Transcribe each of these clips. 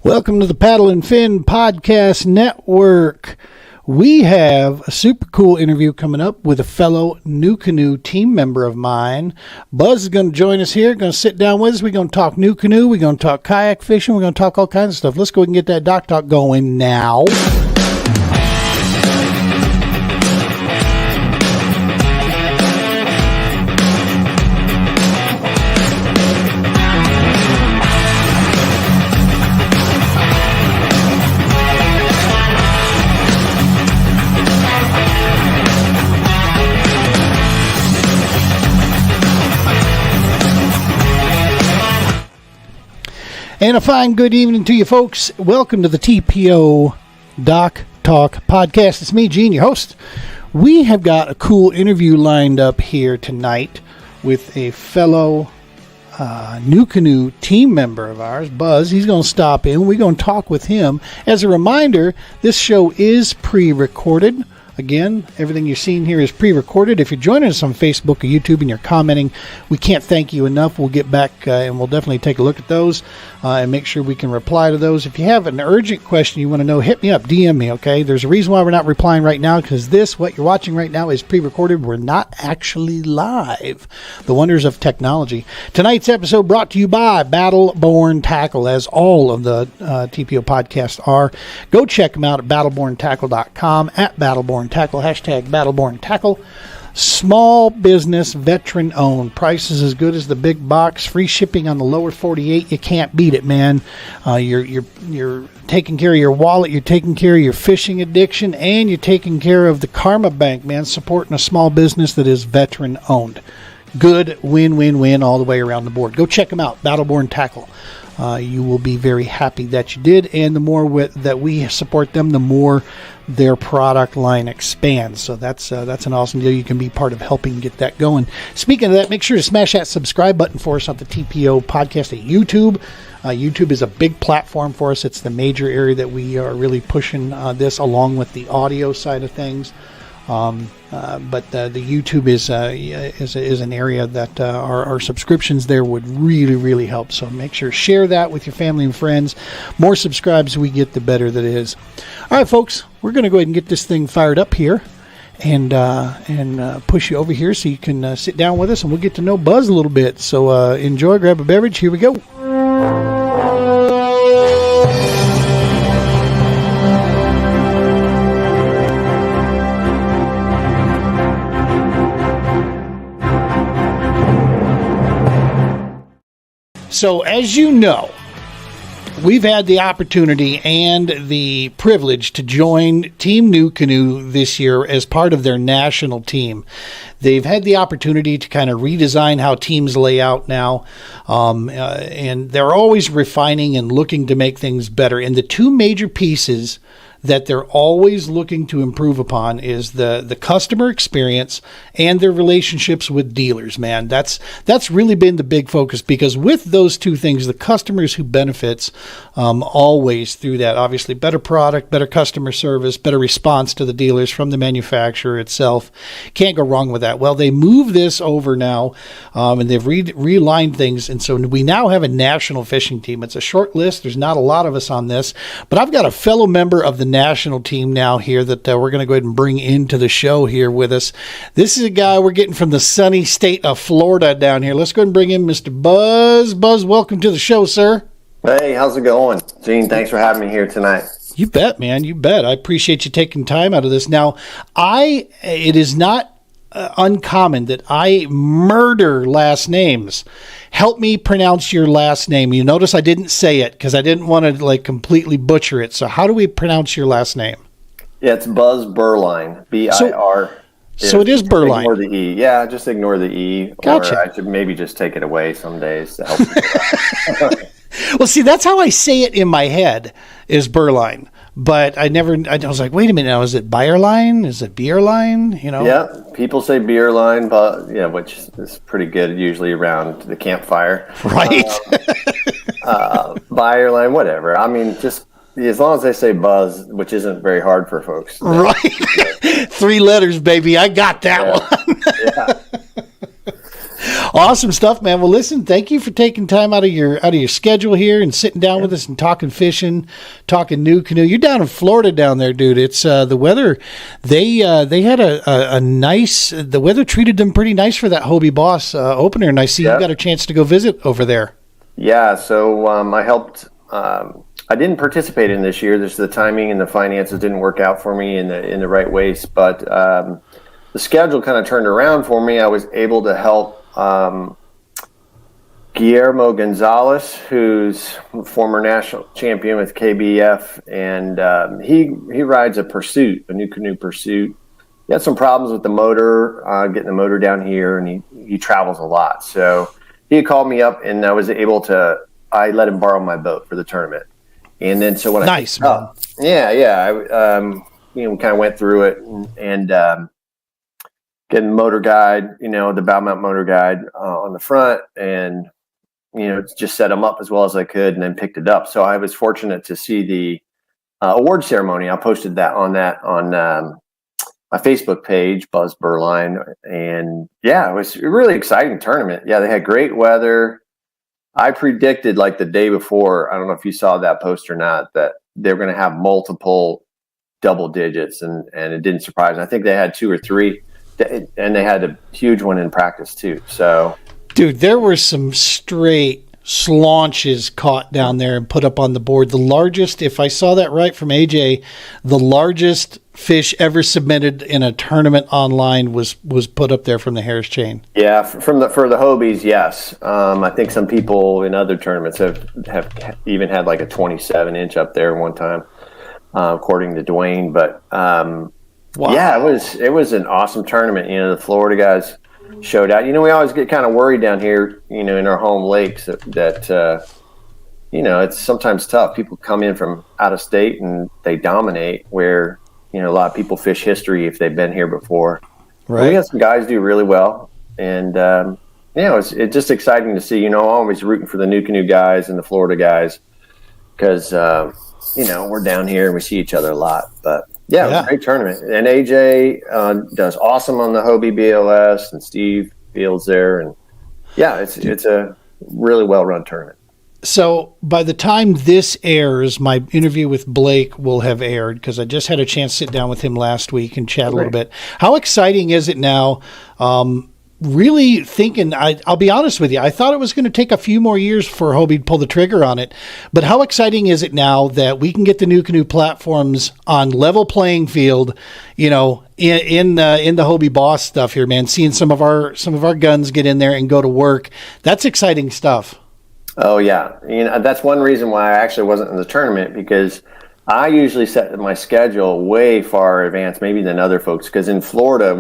Welcome to the Paddle and Fin Podcast Network. We have a super cool interview coming up with a fellow New Canoe team member of mine. Buzz is going to join us here, going to sit down with us. We're going to talk New Canoe. We're going to talk kayak fishing. We're going to talk all kinds of stuff. Let's go ahead and get that doc talk going now. And a fine good evening to you folks. Welcome to the TPO Doc Talk Podcast. It's me, Gene, your host. We have got a cool interview lined up here tonight with a fellow New Canoe team member of ours, Buzz. He's going to stop in. We're going to talk with him. As a reminder, this show is pre-recorded. Again, everything you're seeing here is pre-recorded. If you're joining us on Facebook or YouTube and you're commenting, we can't thank you enough. We'll get back and we'll definitely take a look at those and make sure we can reply to those. If you have an urgent question you want to know, hit me up, DM me, okay? There's a reason why we're not replying right now, because what you're watching right now is pre-recorded. We're not actually live. The wonders of technology. Tonight's episode brought to you by Battleborn Tackle, as all of the TPO podcasts are. Go check them out at battleborntackle.com, at Battleborn Tackle, hashtag Battleborn Tackle. Small business, veteran owned. Prices as good as the big box. Free shipping on the lower 48. You can't beat it, man. You're taking care of your wallet. You're taking care of your fishing addiction, and you're taking care of the karma bank, man. Supporting a small business that is veteran owned. Good win all the way around the board. Go check them out. Battleborn Tackle. You will be very happy that you did, and the more that we support them, the more their product line expands. So that's an awesome deal. You can be part of helping get that going. Speaking of that, make sure to smash that subscribe button for us on the TPO podcast at YouTube. YouTube is a big platform for us. It's the major area that we are really pushing this, along with the audio side of things. But the YouTube is an area that our subscriptions there would really help. So make sure to share that with your family and friends. More subscribes we get, the better that is. All right, folks, we're going to go ahead and get this thing fired up here and push you over here so you can sit down with us, and we'll get to know Buzz a little bit. So enjoy, grab a beverage. Here we go. So, as you know, we've had the opportunity and the privilege to join Team New Canoe this year as part of their national team. They've had the opportunity to kind of redesign how teams lay out now, and they're always refining and looking to make things better. And the two major pieces that they're always looking to improve upon is the customer experience and their relationships with dealers, man. That's really been the big focus, because with those two things, the customers who benefits always through that, obviously better product, better customer service, better response to the dealers from the manufacturer itself. Can't go wrong with that. Well, they move this over now, and they've realigned things, and so we now have a national fishing team. It's a short list. There's not a lot of us on this, but I've got a fellow member of the national team now here that we're going to go ahead and bring into the show here with us. This is a guy we're getting from the sunny state of Florida down here. Let's go ahead and bring in Mr. Buzz. Buzz, welcome to the show, sir. Hey, how's it going? Gene, thanks for having me here tonight. You bet, man. You bet. I appreciate you taking time out of this. Now, it is not uncommon that I murder last names. Help me pronounce your last name. You notice I didn't say it because I didn't want to completely butcher it. So how do we pronounce your last name? Yeah, it's Buzz Bireline. B-I-R. So it is Bireline. Ignore the E. Yeah, just ignore the E. Gotcha. Or I should maybe just take it away some days to help you. Well, see, that's how I say it in my head, is Bireline. But I was like, wait a minute now, is it Bireline? Is it Bireline? Yeah, people say Bireline, but which is pretty good usually around the campfire. Right. Bireline, whatever. I mean, just as long as they say Buzz, which isn't very hard for folks. Right. 3 letters, baby. I got that one. Yeah. Awesome stuff, man. Well, listen, thank you for taking time out of your schedule here and sitting down with us and talking fishing, talking new canoe. You're down in Florida down there, dude. It's the weather. They had a nice. The weather treated them pretty nice for that Hobie Boss opener, and I see you got a chance to go visit over there. Yeah, so I helped. I didn't participate in this year. The timing and the finances didn't work out for me in the right ways, but the schedule kind of turned around for me. I was able to help Guillermo Gonzalez, who's former national champion with KBF, and he rides a Pursuit, a new canoe Pursuit. He had some problems with the motor, getting the motor down here, and he travels a lot. So he had called me up, and I was able to. I let him borrow my boat for the tournament, and then so when I nice, man. I we kind of went through it and getting motor guide, the bow mount motor guide on the front, and just set them up as well as I could, and then picked it up. So I was fortunate to see the award ceremony. I posted that on my Facebook page, Buzz Bireline, and it was a really exciting tournament. Yeah, they had great weather. I predicted like the day before, I don't know if you saw that post or not, that they were going to have multiple double digits, and it didn't surprise me. I think they had 2 or 3, and they had a huge one in practice too. So, dude, there were some straight slaunches caught down there and put up on the board. The largest, if I saw that right from AJ, the largest fish ever submitted in a tournament online was put up there from the Harris chain. Yeah, for the Hobies, yes. I think some people in other tournaments have even had like a 27-inch up there one time, according to Dwayne. But wow. Yeah, it was an awesome tournament. The Florida guys showed out. We always get kind of worried down here, in our home lakes that it's sometimes tough. People come in from out of state and they dominate, where a lot of people fish history if they've been here before. Right. But we had some guys do really well, and it's just exciting to see. I'm always rooting for the new canoe guys and the Florida guys because we're down here and we see each other a lot. But it was a great tournament, and AJ does awesome on the Hobie BLS, and Steve Fields there, and it's a really well run tournament. So by the time this airs, my interview with Blake will have aired, because I just had a chance to sit down with him last week and chat a little bit. How exciting is it now? Really thinking, I'll be honest with you, I thought it was going to take a few more years for Hobie to pull the trigger on it. But how exciting is it now that we can get the new canoe platforms on level playing field, in the Hobie Boss stuff here, man, seeing some of our guns get in there and go to work. That's exciting stuff. Oh, yeah. That's one reason why I actually wasn't in the tournament, because I usually set my schedule way far in advance, maybe than other folks, because in Florida,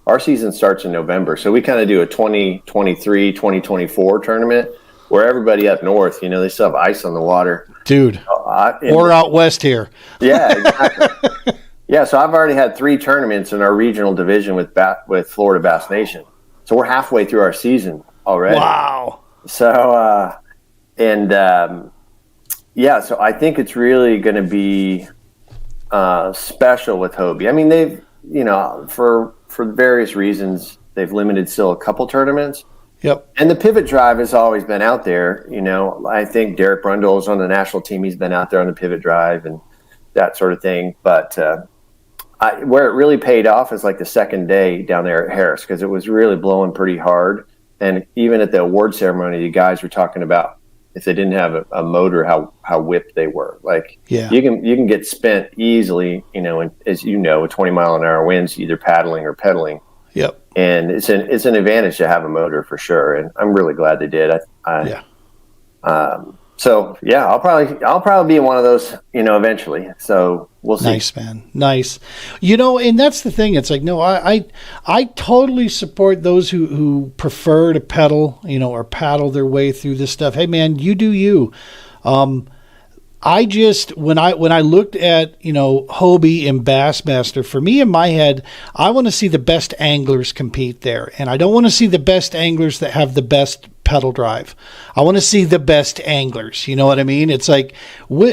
our season starts in November. So we kind of do a 2023, 2024 tournament where everybody up north, they still have ice on the water. Dude, or out west here. Yeah, exactly. Yeah, so I've already had 3 tournaments in our regional division with Florida Bass Nation. So we're halfway through our season already. Wow. So, so I think it's really going to be special with Hobie. I mean, they've, for various reasons, they've limited still a couple tournaments. Yep. And the pivot drive has always been out there. I think Derek Brundle is on the national team. He's been out there on the pivot drive and that sort of thing. But where it really paid off is like the second day down there at Harris, because it was really blowing pretty hard. And even at the award ceremony, the guys were talking about if they didn't have a motor, how whipped they were. Like, you can get spent easily, as with 20-mile-an-hour winds, either paddling or pedaling. Yep. And it's an advantage to have a motor for sure. And I'm really glad they did. So yeah, I'll probably be in one of those, eventually. So we'll see. Nice, man. Nice. And that's the thing. It's like, no, I totally support those who prefer to pedal, or paddle their way through this stuff. Hey man, you do you. I just, when I looked at, Hobie and Bassmaster, for me in my head, I want to see the best anglers compete there. And I don't want to see the best anglers that have the best pedal drive. I want to see the best anglers. You know what I mean? It's like, we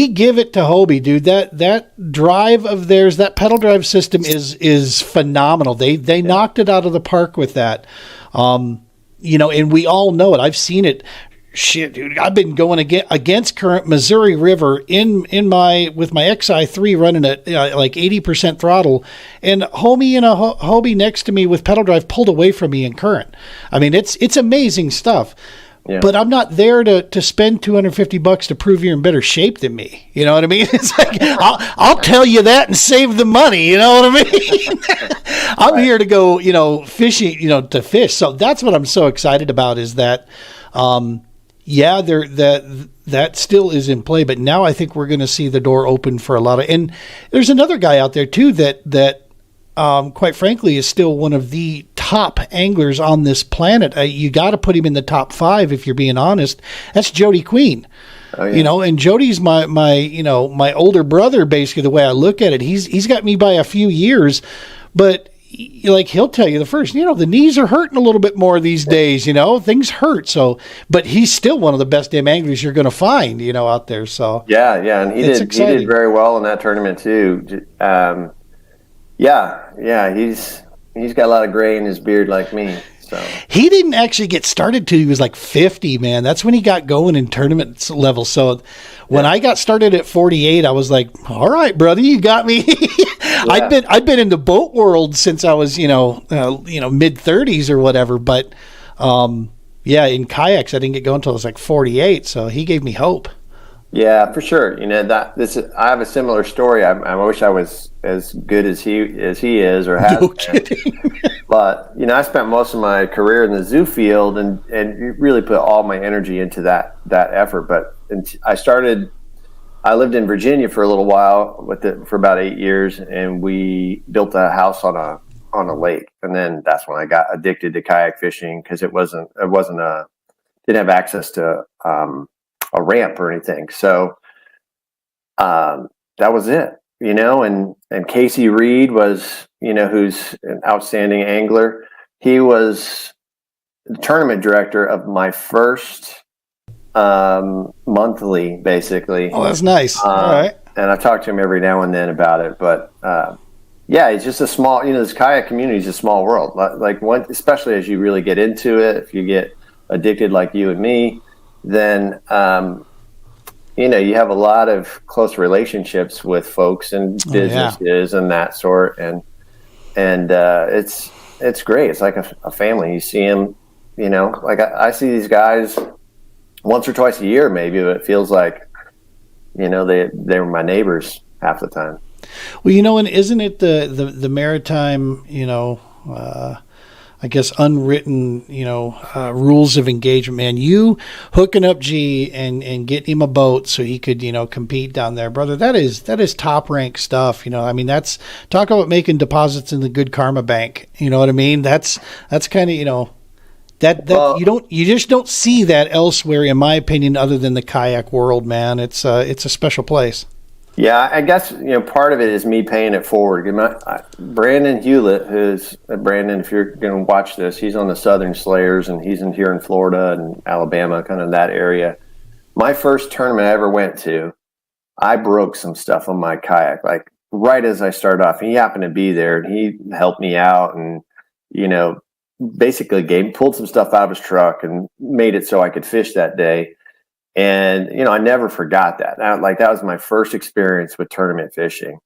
give it to Hobie, dude. That drive of theirs, that pedal drive system is phenomenal. They knocked it out of the park with that. and we all know it. I've seen it. Shit, dude, I've been going against current Missouri River with my XI3 running at like 80% throttle, and homie in a Hobie next to me with pedal drive pulled away from me in current. I mean, it's amazing stuff. Yeah. But I'm not there to spend $250 to prove you're in better shape than me. You know what I mean? It's like I'll tell you that and save the money. You know what I mean? I'm here to go, fishing, to fish. So that's what I'm so excited about is that. That still is in play, but now I think we're going to see the door open for a lot of. And there's another guy out there too that quite frankly is still one of the top anglers on this planet. You got to put him in the top 5 if you're being honest. That's Jody Queen. Oh, yeah. And Jody's my older brother. Basically, the way I look at it, he's got me by a few years, but. Like he'll tell you the first, the knees are hurting a little bit more these days, things hurt. So, but he's still one of the best damn anglers you're going to find, out there. So yeah. And he did very well in that tournament too. He's got a lot of gray in his beard like me. So he didn't actually get started till he was like 50, man. That's when he got going in tournament level. So when I got started at 48, I was like, all right, brother, you got me. Yeah. I'd been in the boat world since I was, mid 30s or whatever. But, in kayaks, I didn't get going until I was like 48. So he gave me hope. Yeah, for sure. I have a similar story. I wish I was as good as he is or has. No kidding. But I spent most of my career in the zoo field and really put all my energy into that effort. But I lived in Virginia for a little while for about 8 years, and we built a house on a lake. And then that's when I got addicted to kayak fishing because didn't have access to a ramp or anything. So that was it, and Casey Reed was, who's an outstanding angler. He was the tournament director of my first monthly, basically. Oh, that's nice. All right. And I talk to him every now and then about it, but it's just a small, this kayak community is a small world. Especially as you really get into it, if you get addicted like you and me, then you have a lot of close relationships with folks and businesses and that sort, and it's great. It's like a family. You see them, I see these guys once or twice a year, maybe, but it feels like they were my neighbors half the time. Well, and isn't it the maritime, I guess unwritten, rules of engagement, man. You hooking up G and getting him a boat so he could, compete down there, brother. That is top rank stuff. That's talk about making deposits in the good karma bank. You know what I mean? That's kind of, you just don't see that elsewhere, in my opinion, other than the kayak world, man. It's a special place. Yeah, I guess, part of it is me paying it forward. Brandon Hewlett, Brandon, if you're going to watch this, he's on the Southern Slayers, and he's here in Florida and Alabama, kind of that area. My first tournament I ever went to, I broke some stuff on my kayak, like right as I started off. He happened to be there, and he helped me out and, basically pulled some stuff out of his truck and made it so I could fish that day. And, I never forgot that. That was my first experience with tournament fishing.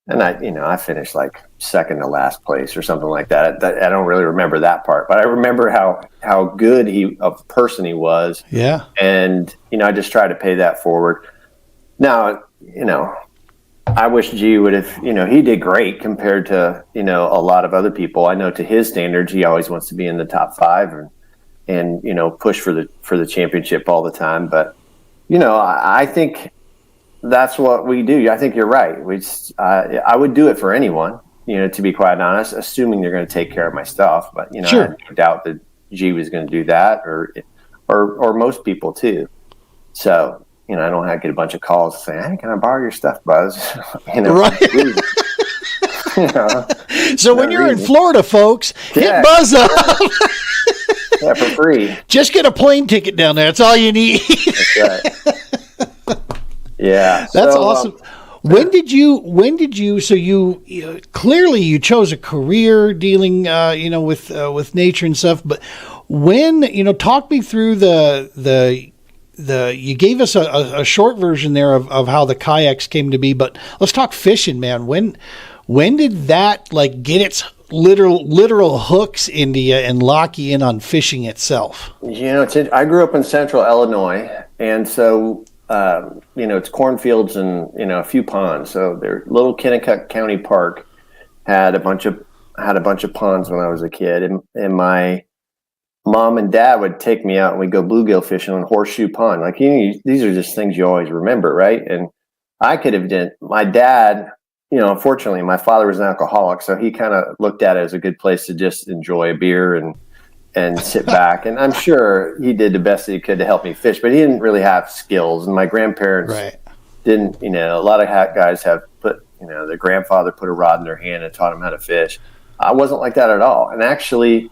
And I finished like second to last place or something like that. I don't really remember that part, but I remember how good of person he was. Yeah. And, I just try to pay that forward. Now, I wish G would have, he did great compared to, a lot of other people. I know to his standards, he always wants to be in the top 5 and push for the championship all the time. But I think that's what we do. I think you're right. I would do it for anyone, to be quite honest, assuming they're going to take care of my stuff. But sure. I doubt that G was going to do that, or most people too. So I don't have to get a bunch of calls saying, "Hey, can I borrow your stuff, Buzz?" Right. So when you're in Florida, folks, hit Buzz up. Yeah, for free. Just get a plane ticket down there. That's all you need. That's right. Yeah. That's awesome. When did you, so you clearly you chose a career dealing, with nature and stuff, but talk me through you gave us a short version there of how the kayaks came to be, but let's talk fishing, man. When did that get its literal hooks into you and lock you in on fishing itself? I grew up in central Illinois, and so it's cornfields and a few ponds. So their little Kennecott County Park had a bunch of ponds when I was a kid, and my mom and dad would take me out and we'd go bluegill fishing on Horseshoe Pond. These are just things you always remember, right? And I could have done. My dad, unfortunately, my father was an alcoholic, so he kind of looked at it as a good place to just enjoy a beer and sit back. And I'm sure he did the best that he could to help me fish, but he didn't really have skills. And my grandparents didn't. A lot of guys have put, their grandfather put a rod in their hand and taught them how to fish. I wasn't like that at all. And actually,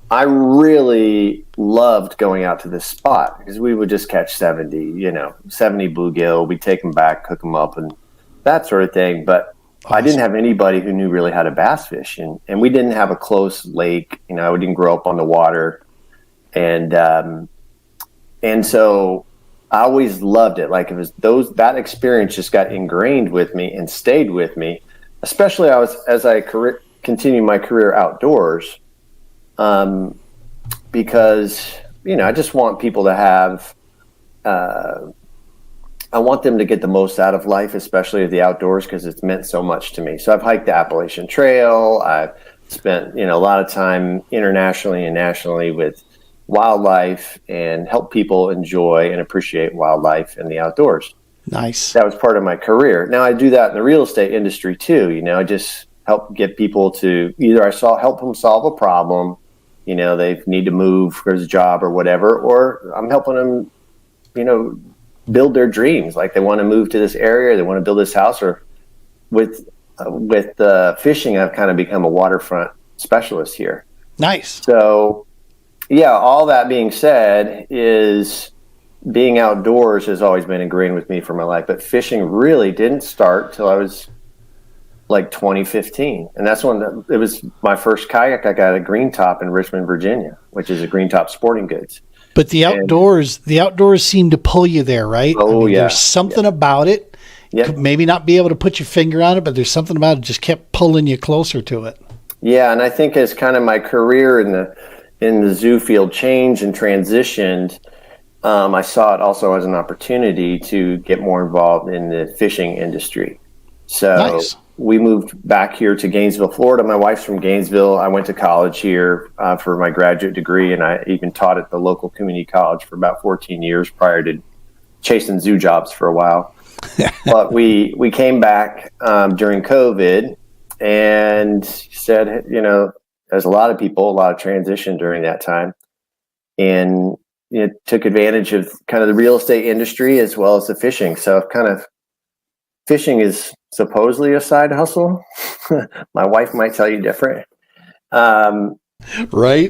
I really loved going out to this spot because we would just catch 70 bluegill. We'd take them back, cook them up, and that sort of thing. But awesome. I didn't have anybody who knew really how to bass fish, and we didn't have a close lake. We didn't grow up on the water, and so I always loved it. That experience just got ingrained with me and stayed with me, especially as I continued my career outdoors. Because, I just want people to have, I want them to get the most out of life, especially the outdoors, because it's meant so much to me. So I've hiked the Appalachian Trail. I've spent, a lot of time internationally and nationally with wildlife and help people enjoy and appreciate wildlife and the outdoors. Nice. That was part of my career. Now I do that in the real estate industry too. I just help get people to help them solve a problem. They need to move for his job or whatever, or I'm helping them, build their dreams. Like they want to move to this area, they want to build this house, or with fishing, I've kind of become a waterfront specialist here. Nice. So yeah, all that being said is being outdoors has always been ingrained with me for my life, but fishing really didn't start till I was 2015, and that's when it was my first kayak. I got a Green Top in Richmond, Virginia, which is a Green Top Sporting Goods. But the outdoors seem to pull you there, right? Oh, yeah. There's something about it. Yep. Maybe not be able to put your finger on it, but there's something about it just kept pulling you closer to it. Yeah, and I think as kind of my career in the zoo field changed and transitioned, I saw it also as an opportunity to get more involved in the fishing industry. So nice. We moved back here to Gainesville, Florida. My wife's from Gainesville. I went to college here for my graduate degree, and I even taught at the local community college for about 14 years prior to chasing zoo jobs for a while. But we came back during COVID and said, there's a lot of people, a lot of transition during that time, and took advantage of kind of the real estate industry as well as the fishing. So kind of fishing is supposedly a side hustle. My wife might tell you different. Right.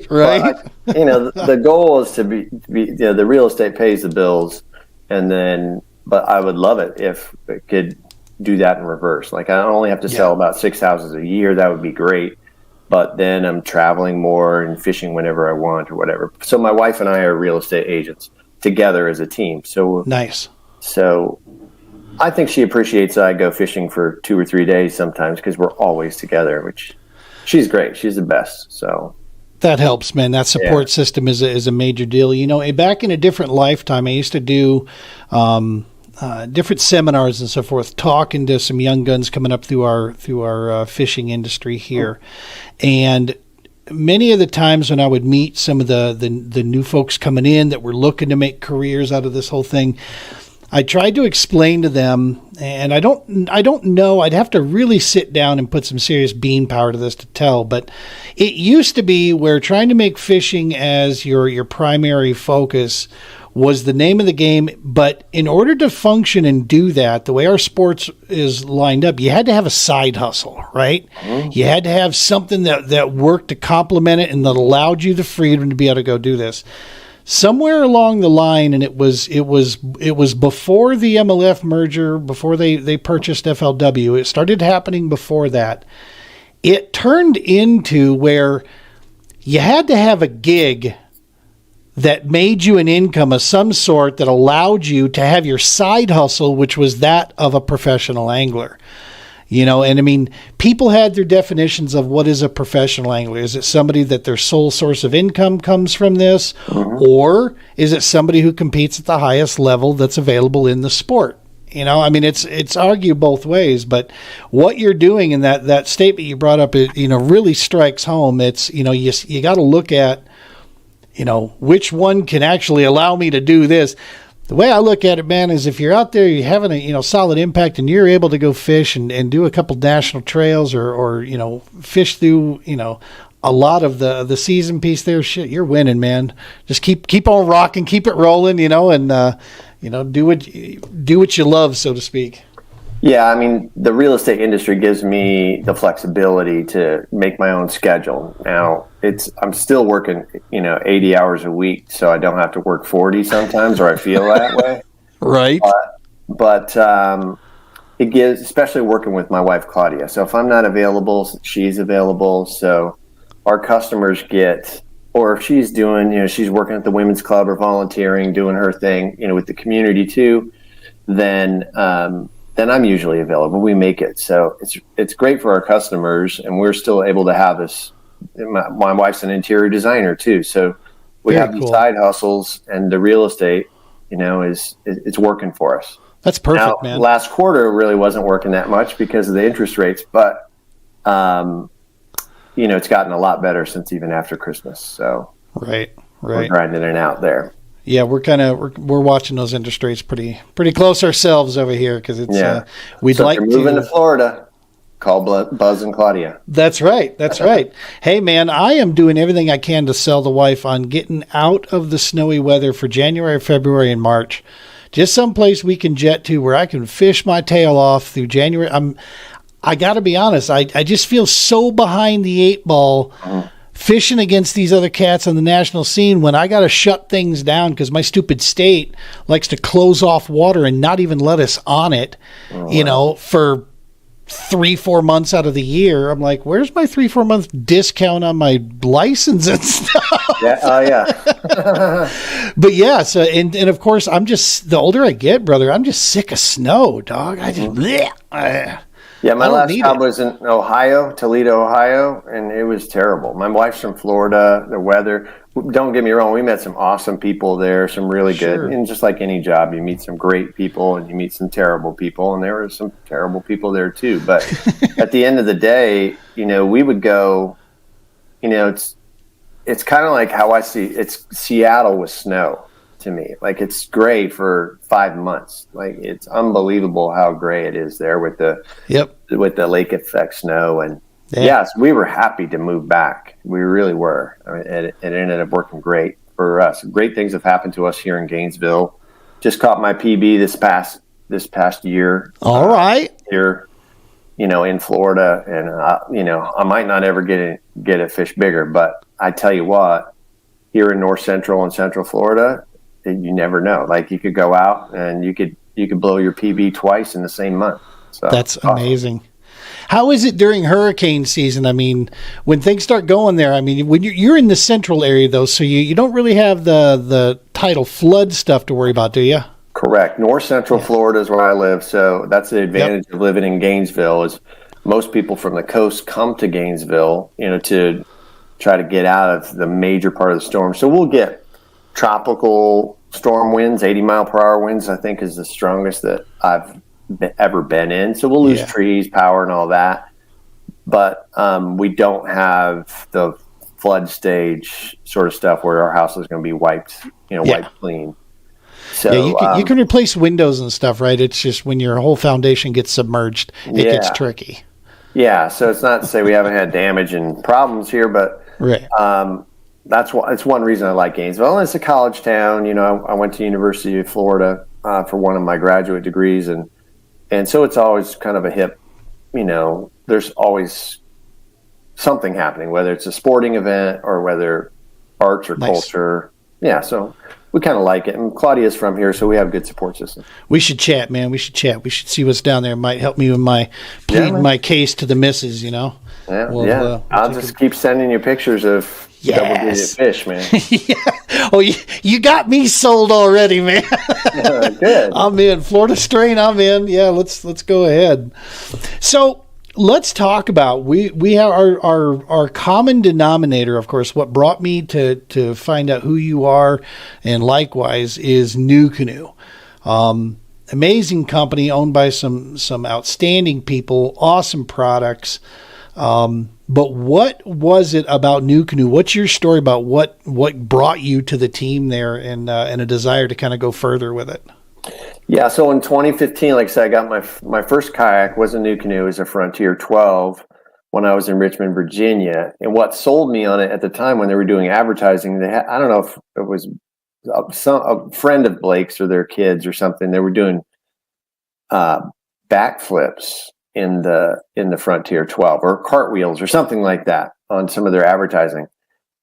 But, the goal is to be the real estate pays the bills, but I would love it if it could do that in reverse. I only have to sell about 6 houses a year. That would be great. But then I'm traveling more and fishing whenever I want or whatever. So my wife and I are real estate agents together as a team. So nice. So I think she appreciates that I go fishing for 2 or 3 days sometimes because we're always together, which she's great. She's the best. So that helps, man. That support system is a major deal. Back in a different lifetime, I used to do different seminars and so forth, talking to some young guns coming up through our fishing industry here. And many of the times when I would meet some of the new folks coming in that were looking to make careers out of this whole thing, I tried to explain to them, and I don't know, I'd have to really sit down and put some serious bean power to this to tell, but it used to be where trying to make fishing as your primary focus was the name of the game. But in order to function and do that, the way our sports is lined up, you had to have a side hustle, right? Mm-hmm. You had to have something that worked to complement it and that allowed you the freedom to be able to go do this. Somewhere along the line, and it was before the MLF merger, before they purchased FLW, it started happening before that. It turned into where you had to have a gig that made you an income of some sort that allowed you to have your side hustle, which was that of a professional angler. And I mean, people had their definitions of what is a professional angler. Is it somebody that their sole source of income comes from this? Mm-hmm. Or is it somebody who competes at the highest level that's available in the sport? I mean, it's argued both ways, but what you're doing in that statement you brought up, really strikes home. It's, you got to look at, which one can actually allow me to do this. The way I look at it, man, is if you're out there, you're having a, solid impact and you're able to go fish and do a couple national trails or fish through, a lot of the season piece there, shit, you're winning, man. Just keep on rocking, keep it rolling, and, do what you love, so to speak. Yeah, I mean, the real estate industry gives me the flexibility to make my own schedule. Now, I'm still working, 80 hours a week, so I don't have to work 40 sometimes, or I feel that way. Right. But it gives, especially working with my wife, Claudia. So if I'm not available, she's available. So our customers get, or if she's doing, she's working at the women's club or volunteering, doing her thing, with the community too, then I'm usually available. We make it. So it's great for our customers, and we're still able to have this. My wife's an interior designer too. So we have these side hustles, and the real estate, it's working for us. That's perfect, man. Last quarter really wasn't working that much because of the interest rates, but, it's gotten a lot better since even after Christmas. So right. We're grinding it out there. Yeah, we're watching those interest rates pretty close ourselves over here because it's we'd so like if you're moving to Florida. Call Buzz and Claudia. That's right. Hey, man, I am doing everything I can to sell the wife on getting out of the snowy weather for January, February, and March. Just someplace we can jet to where I can fish my tail off through January. I got to be honest. I just feel so behind the eight ball. Mm-hmm. Fishing against these other cats on the national scene when I got to shut things down because my stupid state likes to close off water and not even let us on it, for 3-4 months out of the year. I'm like, where's my 3-4 month discount on my license and stuff? Yeah. Oh, yeah. But yeah, so, and of course, I'm just, the older I get, brother, I'm just sick of snow, dog. I just, yeah, my last job was in Toledo, Ohio, and it was terrible. My wife's from Florida. The weather, don't get me wrong, we met some awesome people there, some really good. And just like any job, you meet some great people and you meet some terrible people, and there were some terrible people there too. But at the end of the day, we would go, it's kind of like how I see it's Seattle with snow to me. Like, it's gray for 5 months. Like, it's unbelievable how gray it is there with the lake effect snow. And yes, we were happy to move back. We really were. I mean, it ended up working great for us. Great things have happened to us here in Gainesville. Just caught my PB this past year. All right. Here, in Florida, and I might not ever get a fish bigger, but I tell you what, here in North Central and Central Florida, you never know. Like, you could go out and you could blow your PB twice in the same month. So that's amazing. How is it during hurricane season? I mean, when things start going there, I mean, when you're in the central area though, so you don't really have the tidal flood stuff to worry about, do you? Correct. North Central Florida is where I live. So that's the advantage of living in Gainesville is most people from the coast come to Gainesville, to try to get out of the major part of the storm. So we'll get tropical storm winds, 80-mile-per-hour winds, I think is the strongest that I've ever been in. So we'll lose trees, power, and all that. But we don't have the flood stage sort of stuff where our house is going to be wiped clean. So you can replace windows and stuff, right? It's just when your whole foundation gets submerged, it gets tricky. Yeah, so it's not to say we haven't had damage and problems here, but it's one reason I like Gainesville. And it's a college town. I went to University of Florida for one of my graduate degrees, and so it's always kind of a hip. There's always something happening, whether it's a sporting event or whether arts or culture. Yeah, so we kind of like it. And Claudia's from here, so we have a good support system. We should chat, man. We should see what's down there. It might help me with my pleading my case to the missus, Yeah. I'll just keep sending you pictures of double-digit fish, man. Yeah. Oh, you got me sold already, man. Good. I'm in. Florida strain, I'm in. Yeah, let's go ahead. So let's talk about we have our common denominator, of course. What brought me to find out who you are, and likewise, is New Canoe. Amazing company owned by some outstanding people, awesome products. But what was it about New Canoe? What's your story about what brought you to the team there, and a desire to kind of go further with it? Yeah, so in 2015, like I said, I got my first kayak was a New Canoe, it was a Frontier 12 when I was in Richmond, Virginia. And what sold me on it at the time when they were doing advertising, they had, I don't know if it was a friend of Blake's or their kids or something. They were doing backflips in the Frontier 12 or cartwheels or something like that on some of their advertising.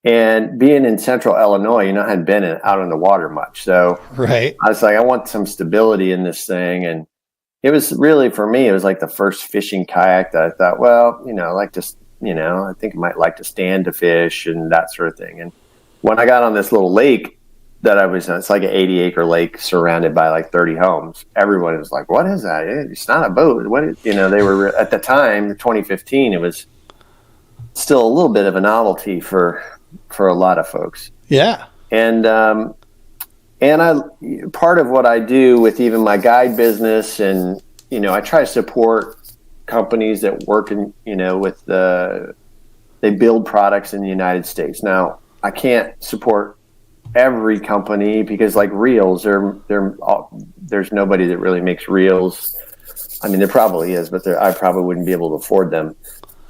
And being in central Illinois, I hadn't been out on the water much. So right. I was like, I want some stability in this thing. And it was really, for me, it was like the first fishing kayak that I thought, well, I like to, I think I might like to stand to fish and that sort of thing. And when I got on this little lake that I was on, it's like an 80-acre lake surrounded by like 30 homes. Everyone was like, what is that? It's not a boat. What is, they were, at the time, 2015, it was still a little bit of a novelty for a lot of folks. Yeah. And I, part of what I do with even my guide business, and, I try to support companies that work in, they build products in the United States. Now, I can't support every company because like reels, there's nobody that really makes reels. I mean, there probably is, but I probably wouldn't be able to afford them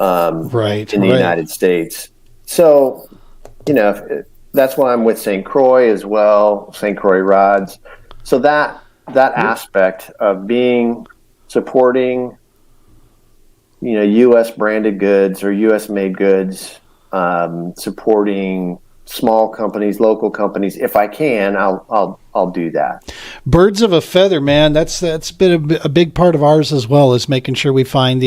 in the United States. So, that's why I'm with St. Croix as well, St. Croix rods. So that aspect of supporting, U.S. branded goods or U.S. made goods, supporting small companies, local companies. If I can, I'll do that. Birds of a feather, man. That's been a big part of ours as well, is making sure we find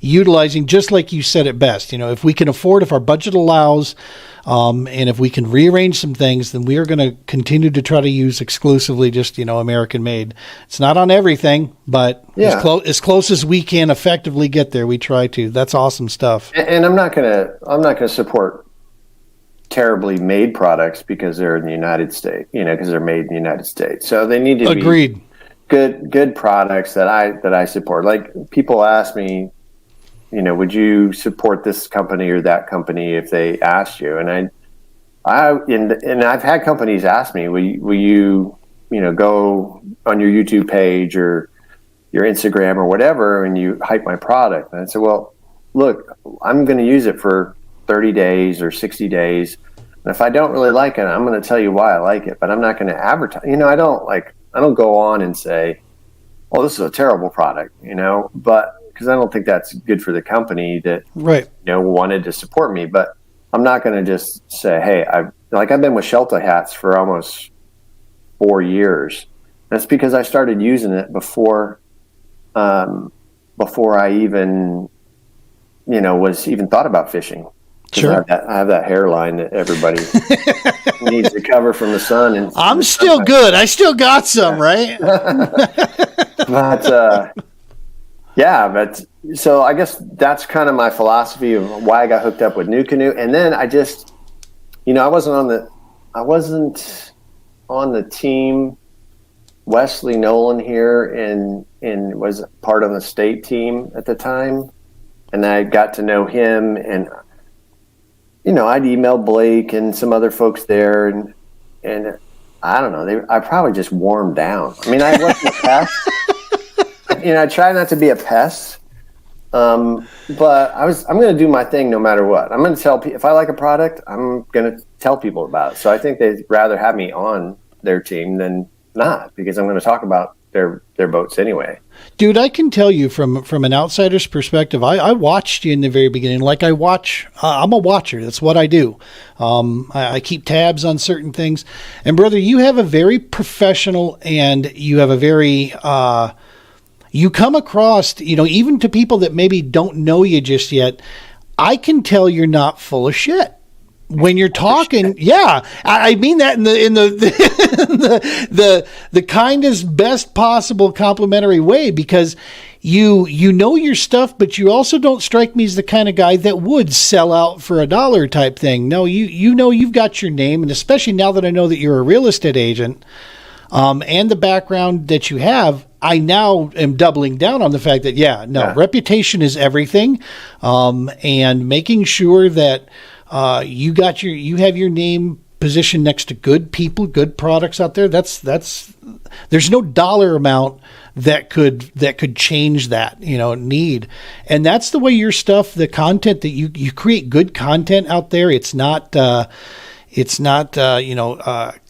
utilizing, just like you said it best. If we can afford, if our budget allows, and if we can rearrange some things, then we are going to continue to try to use exclusively just, American made. It's not on everything, but as close as we can effectively get there, we try to. That's awesome stuff. And I'm not gonna support terribly made products because they're in the United States, because they're made in the United States. So they need to be good products that I support. Like people ask me, would you support this company or that company if they asked you? And I've had companies ask me, will you go on your YouTube page or your Instagram or whatever, and you hype my product? And I said, well, look, I'm going to use it for 30 days or 60 days. And if I don't really like it, I'm going to tell you why I like it, but I'm not going to advertise. I don't go on and say, oh, this is a terrible product, but because I don't think that's good for the company that, wanted to support me. But I'm not going to just say, hey, I've been with Shelter hats for almost 4 years. That's because I started using it before I even, was even thought about fishing. Sure. I have that hairline that everybody needs to cover from the sun. And I'm still good. I still got some, right? But so I guess that's kind of my philosophy of why I got hooked up with New Canoe. And then I just, I wasn't on the team. Wesley Nolan here and was part of the state team at the time. And I got to know him, and I'd emailed Blake and some other folks there, and I don't know, I probably just warmed down. I mean, I wasn't a pest. I try not to be a pest, but I'm going to do my thing no matter what. I'm going to tell people if I like a product, I'm going to tell people about it. So I think they'd rather have me on their team than not, because I'm going to talk about their boats anyway. Dude, I can tell you from an outsider's perspective, I watched you in the very beginning. Like I'm a watcher. That's what I do. I keep tabs on certain things. And brother, you have a very professional, and you have a very, you come across, even to people that maybe don't know you just yet, I can tell you're not full of shit when you're talking. Yeah, I mean that in the kindest, best possible complimentary way, because you know your stuff, but you also don't strike me as the kind of guy that would sell out for $1 type thing. No, you know you've got your name, and especially now that I know that you're a real estate agent, and the background that you have, I now am doubling down on the fact that reputation is everything, and making sure that you have your name positioned next to good people, good products out there. That's there's no dollar amount that could change that need. And that's the way your stuff, the content that you create, good content out there. It's not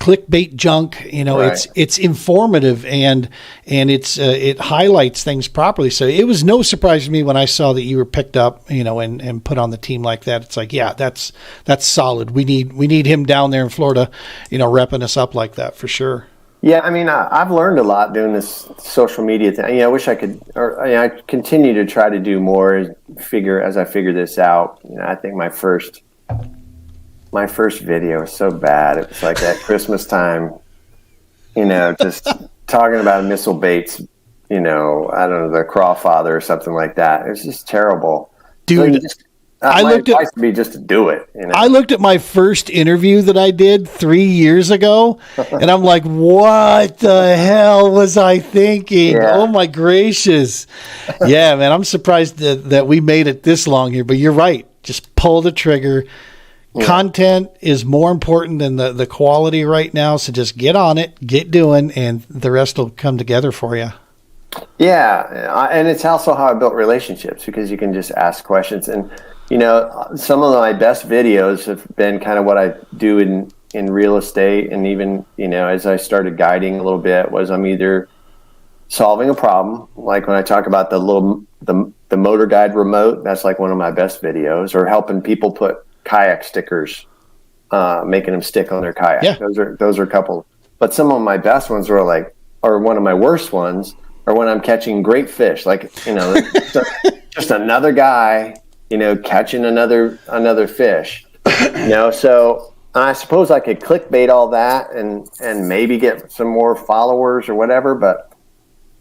clickbait junk. Right. It's informative and it highlights things properly. So it was no surprise to me when I saw that you were picked up, and put on the team like that. It's like, yeah, that's solid. We need him down there in Florida, repping us up like that for sure. Yeah, I mean, I've learned a lot doing this social media thing. I wish I could, I continue to try to do more as I figure this out. I think my first video was so bad. It was like at Christmas time, just talking about Missile Bates, I don't know, the Crawfather or something like that. It was just terrible. Dude, my advice would be just to do it. I looked at my first interview that I did 3 years ago, and I'm like, what the hell was I thinking? Yeah. Oh, my gracious. Yeah, man, I'm surprised that we made it this long here, but you're right. Just pull the trigger. Yeah. Content is more important than the quality right now, so just get on it, get doing, and the rest will come together for you. Yeah, and it's also how I built relationships, because you can just ask questions. And, some of my best videos have been kind of what I do in real estate. And even, as I started guiding a little bit, was I'm either solving a problem, like when I talk about the motor guide remote, that's like one of my best videos, or helping people put kayak stickers, making them stick on their kayak. Yeah. Those are a couple. But some of my best ones or one of my worst ones are when I'm catching great fish, just another guy, catching another fish, so I suppose I could clickbait all that and maybe get some more followers or whatever. But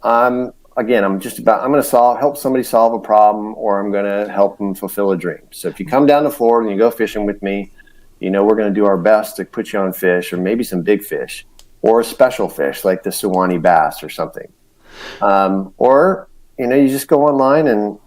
I'm going to help somebody solve a problem, or I'm going to help them fulfill a dream. So if you come down to Florida and you go fishing with me, we're going to do our best to put you on fish, or maybe some big fish, or a special fish like the Suwannee bass or something. Or you just go online and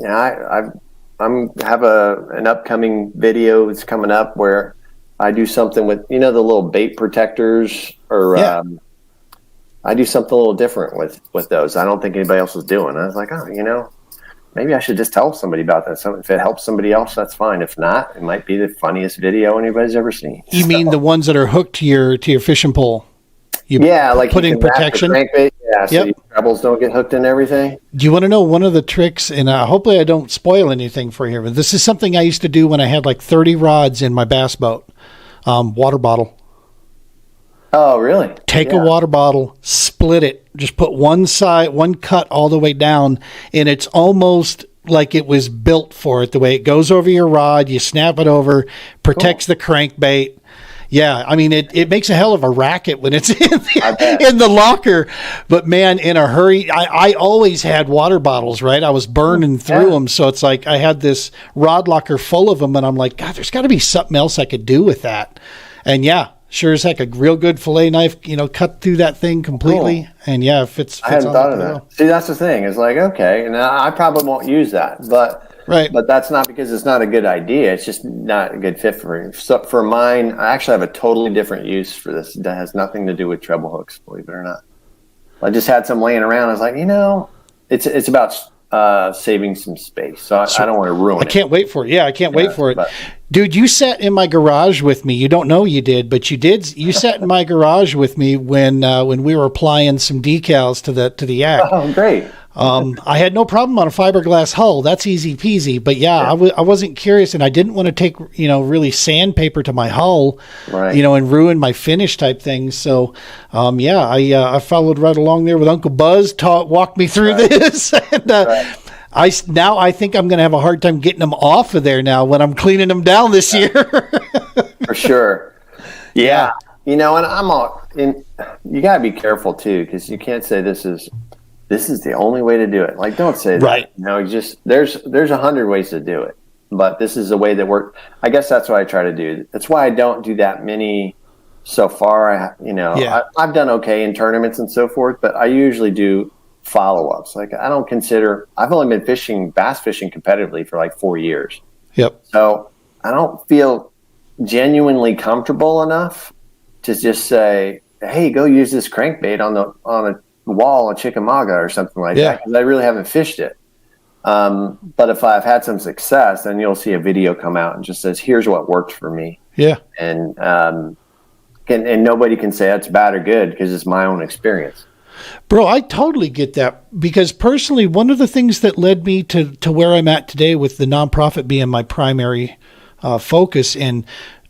I have an upcoming video that's coming up where I do something with the little bait protectors, or I do something a little different with those. I don't think anybody else is doing. I was like, maybe I should just tell somebody about that. So if it helps somebody else, that's fine. If not, it might be the funniest video anybody's ever seen. You mean the ones that are hooked to your fishing pole? Like putting protection. So your trebles don't get hooked in everything. Do you want to know one of the tricks? And hopefully I don't spoil anything for you, but this is something I used to do when I had like 30 rods in my bass boat. Water bottle. Oh, really? Take a water bottle, split it, just put one cut all the way down, and it's almost like it was built for it. The way it goes over your rod, you snap it over, protects the crankbait. Yeah, I mean, it makes a hell of a racket when it's in the locker. But, man, in a hurry, I always had water bottles, right? I was burning through them. So it's like I had this rod locker full of them, and I'm like, God, there's got to be something else I could do with that. And, yeah, sure as heck, a real good fillet knife, cut through that thing completely. Cool. And, yeah, it fits I hadn't thought of that. See, that's the thing. It's like, okay, and I probably won't use that. But that's not because it's not a good idea. It's just not a good fit for me. So for mine, I actually have a totally different use for this that has nothing to do with treble hooks, believe it or not. I just had some laying around. I was like, it's about saving some space. So I don't want to ruin it. I can't wait for it. Yeah, I can't wait for it. Dude, you sat in my garage with me. You don't know you did, but you did. You sat in my garage with me when we were applying some decals to the yak. Oh, great. I had no problem on a fiberglass hull. That's easy peasy. But I wasn't curious, and I didn't want to take, really sandpaper to my hull, right. And ruin my finish type things. So, I followed right along there with Uncle Buzz, walked me through this. And Now I think I'm going to have a hard time getting them off of there now when I'm cleaning them down this year. For sure. Yeah. And you got to be careful too, because you can't say this is the only way to do it. Like, don't say that. Right. There's 100 ways to do it, but this is the way that works. I guess that's what I try to do. That's why I don't do that many so far. I've done okay in tournaments and so forth, but I usually do follow-ups. Like, I've only been bass fishing competitively for like 4 years. Yep. So I don't feel genuinely comfortable enough to just say, hey, go use this crankbait on a wall at Chickamauga or something like that, because I really haven't fished it. But if I've had some success, then you'll see a video come out and just says, here's what worked for me. Yeah. And nobody can say that's bad or good, because it's my own experience. Bro, I totally get that, because personally, one of the things that led me to where I'm at today, with the nonprofit being my primary focus, and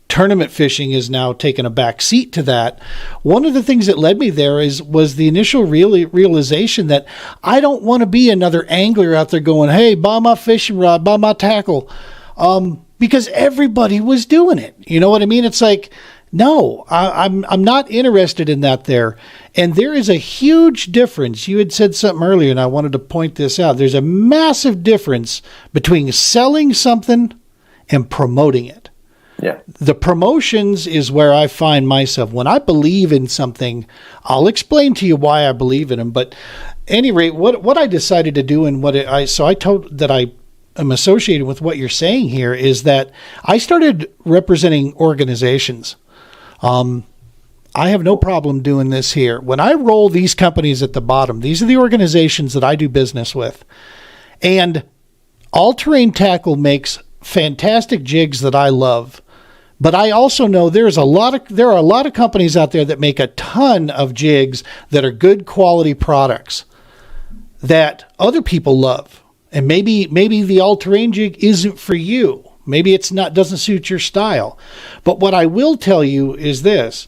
tournament fishing is now taking a back seat to that. One of the things that led me there was the initial realization that I don't want to be another angler out there going, hey, buy my fishing rod, buy my tackle, because everybody was doing it. You know what I mean? It's like, no, I'm not interested in that there. And there is a huge difference. You had said something earlier, and I wanted to point this out. There's a massive difference between selling something and promoting it. Yeah. The promotions is where I find myself. When I believe in something, I'll explain to you why I believe in them. But at any rate, what I decided to do, and I told that I am associated with what you're saying here, is that I started representing organizations. I have no problem doing this here. When I roll these companies at the bottom, these are the organizations that I do business with. And All Terrain Tackle makes fantastic jigs that I love. But I also know there are a lot of companies out there that make a ton of jigs that are good quality products that other people love. And maybe the all-terrain jig isn't for you. Maybe doesn't suit your style. But what I will tell you is this: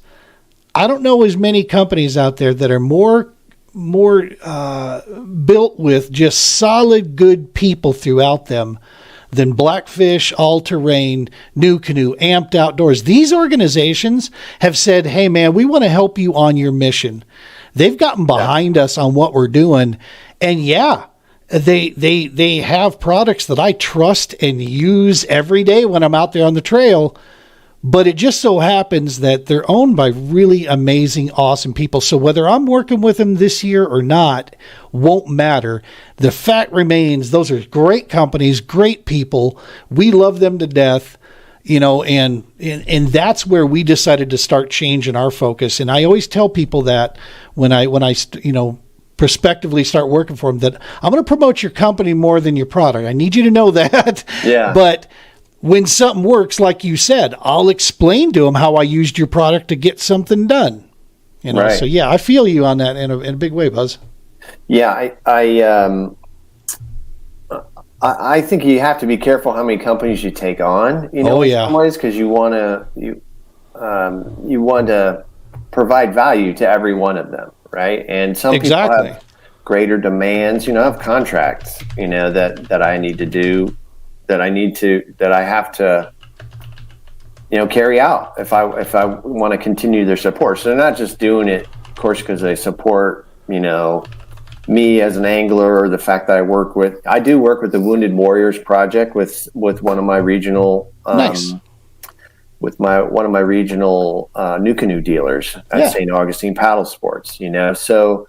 I don't know as many companies out there that are more built with just solid, good people throughout them than Blackfish, All Terrain, New Canoe, Amped Outdoors. These organizations have said, hey man, we want to help you on your mission. They've gotten behind us on what we're doing. And they have products that I trust and use every day when I'm out there on the trail. But it just so happens that they're owned by really amazing, awesome people. So whether I'm working with them this year or not won't matter. The fact remains, those are great companies, great people. We love them to death, and that's where we decided to start changing our focus. And I always tell people that when I prospectively start working for them, that I'm going to promote your company more than your product. I need you to know that. Yeah. But when something works, like you said, I'll explain to them how I used your product to get something done. Right. So yeah, I feel you on that in a big way, Buzz. Yeah, I think you have to be careful how many companies you take on. In some ways, because you want to provide value to every one of them, right? And some people have greater demands. I have contracts, that I need to do. That I have to, carry out if I want to continue their support. So they're not just doing it, of course, because they support, me as an angler, or the fact that I do work with the Wounded Warriors Project with one of my regional, nice. With one of my regional New Canoe dealers at St. Augustine Paddle Sports. So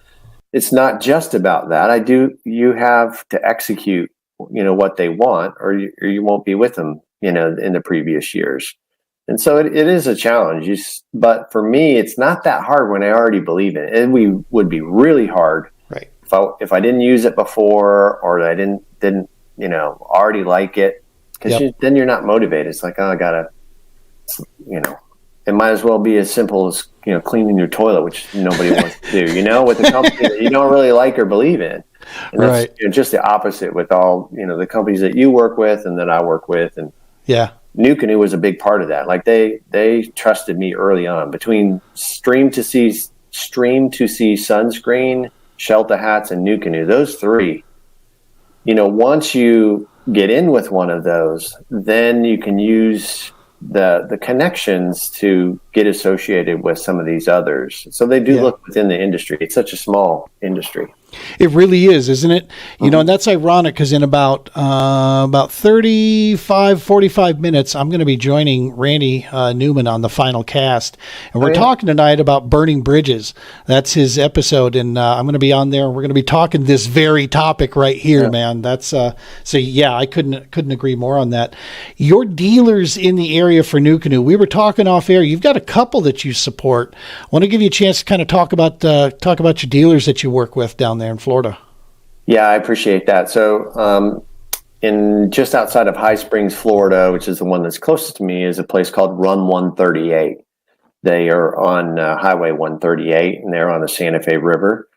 it's not just about that. You have to execute what they want, or you won't be with them, in the previous years. And so it is a challenge. But for me, it's not that hard when I already believe in it. It would be really hard, right, if I didn't use it before, or I didn't already like it, because then you're not motivated. It's like, oh, I gotta, it might as well be as simple as cleaning your toilet, which nobody wants to do. With a company that you don't really like or believe in. And that's just the opposite with all, the companies that you work with and that I work with. And New Canoe was a big part of that. Like they trusted me early on. Between Stream to See sunscreen, Shelter hats, and New Canoe, those three, once you get in with one of those, then you can use the connections to get associated with some of these others. So they do look within the industry. It's such a small industry. It really is, isn't it? And that's ironic because in about 45 minutes, I'm going to be joining Randy Newman on the final cast. And we're talking tonight about burning bridges. That's his episode. And I'm going to be on there and we're going to be talking this very topic right here, man. That's I couldn't agree more on that. Your dealers in the area for NuCanoe, we were talking off air. You've got a couple that you support. I want to give you a chance to kind of talk about your dealers that you work with down there in Florida. Yeah, I appreciate that. So in just outside of High Springs, Florida, which is the one that's closest to me, is a place called Run 138. They are on Highway 138, and they're on the Santa Fe River.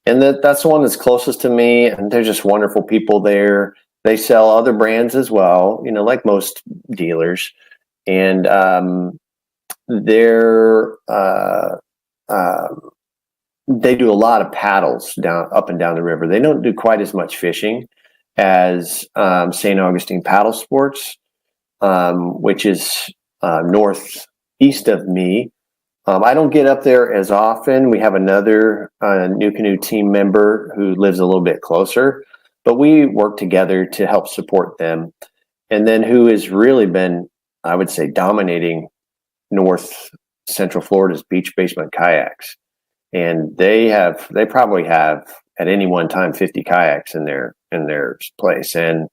And that's the one that's closest to me, and they're just wonderful people there. They sell other brands as well, like most dealers. And they do a lot of paddles up and down the river. They don't do quite as much fishing as St. Augustine Paddle Sports, which is northeast of me. I don't get up there as often. We have another NuCanoe team member who lives a little bit closer, but we work together to help support them. And then who has really been, I would say, dominating North Central Florida's beach basement kayaks. And they probably have at any one time 50 kayaks in their place, and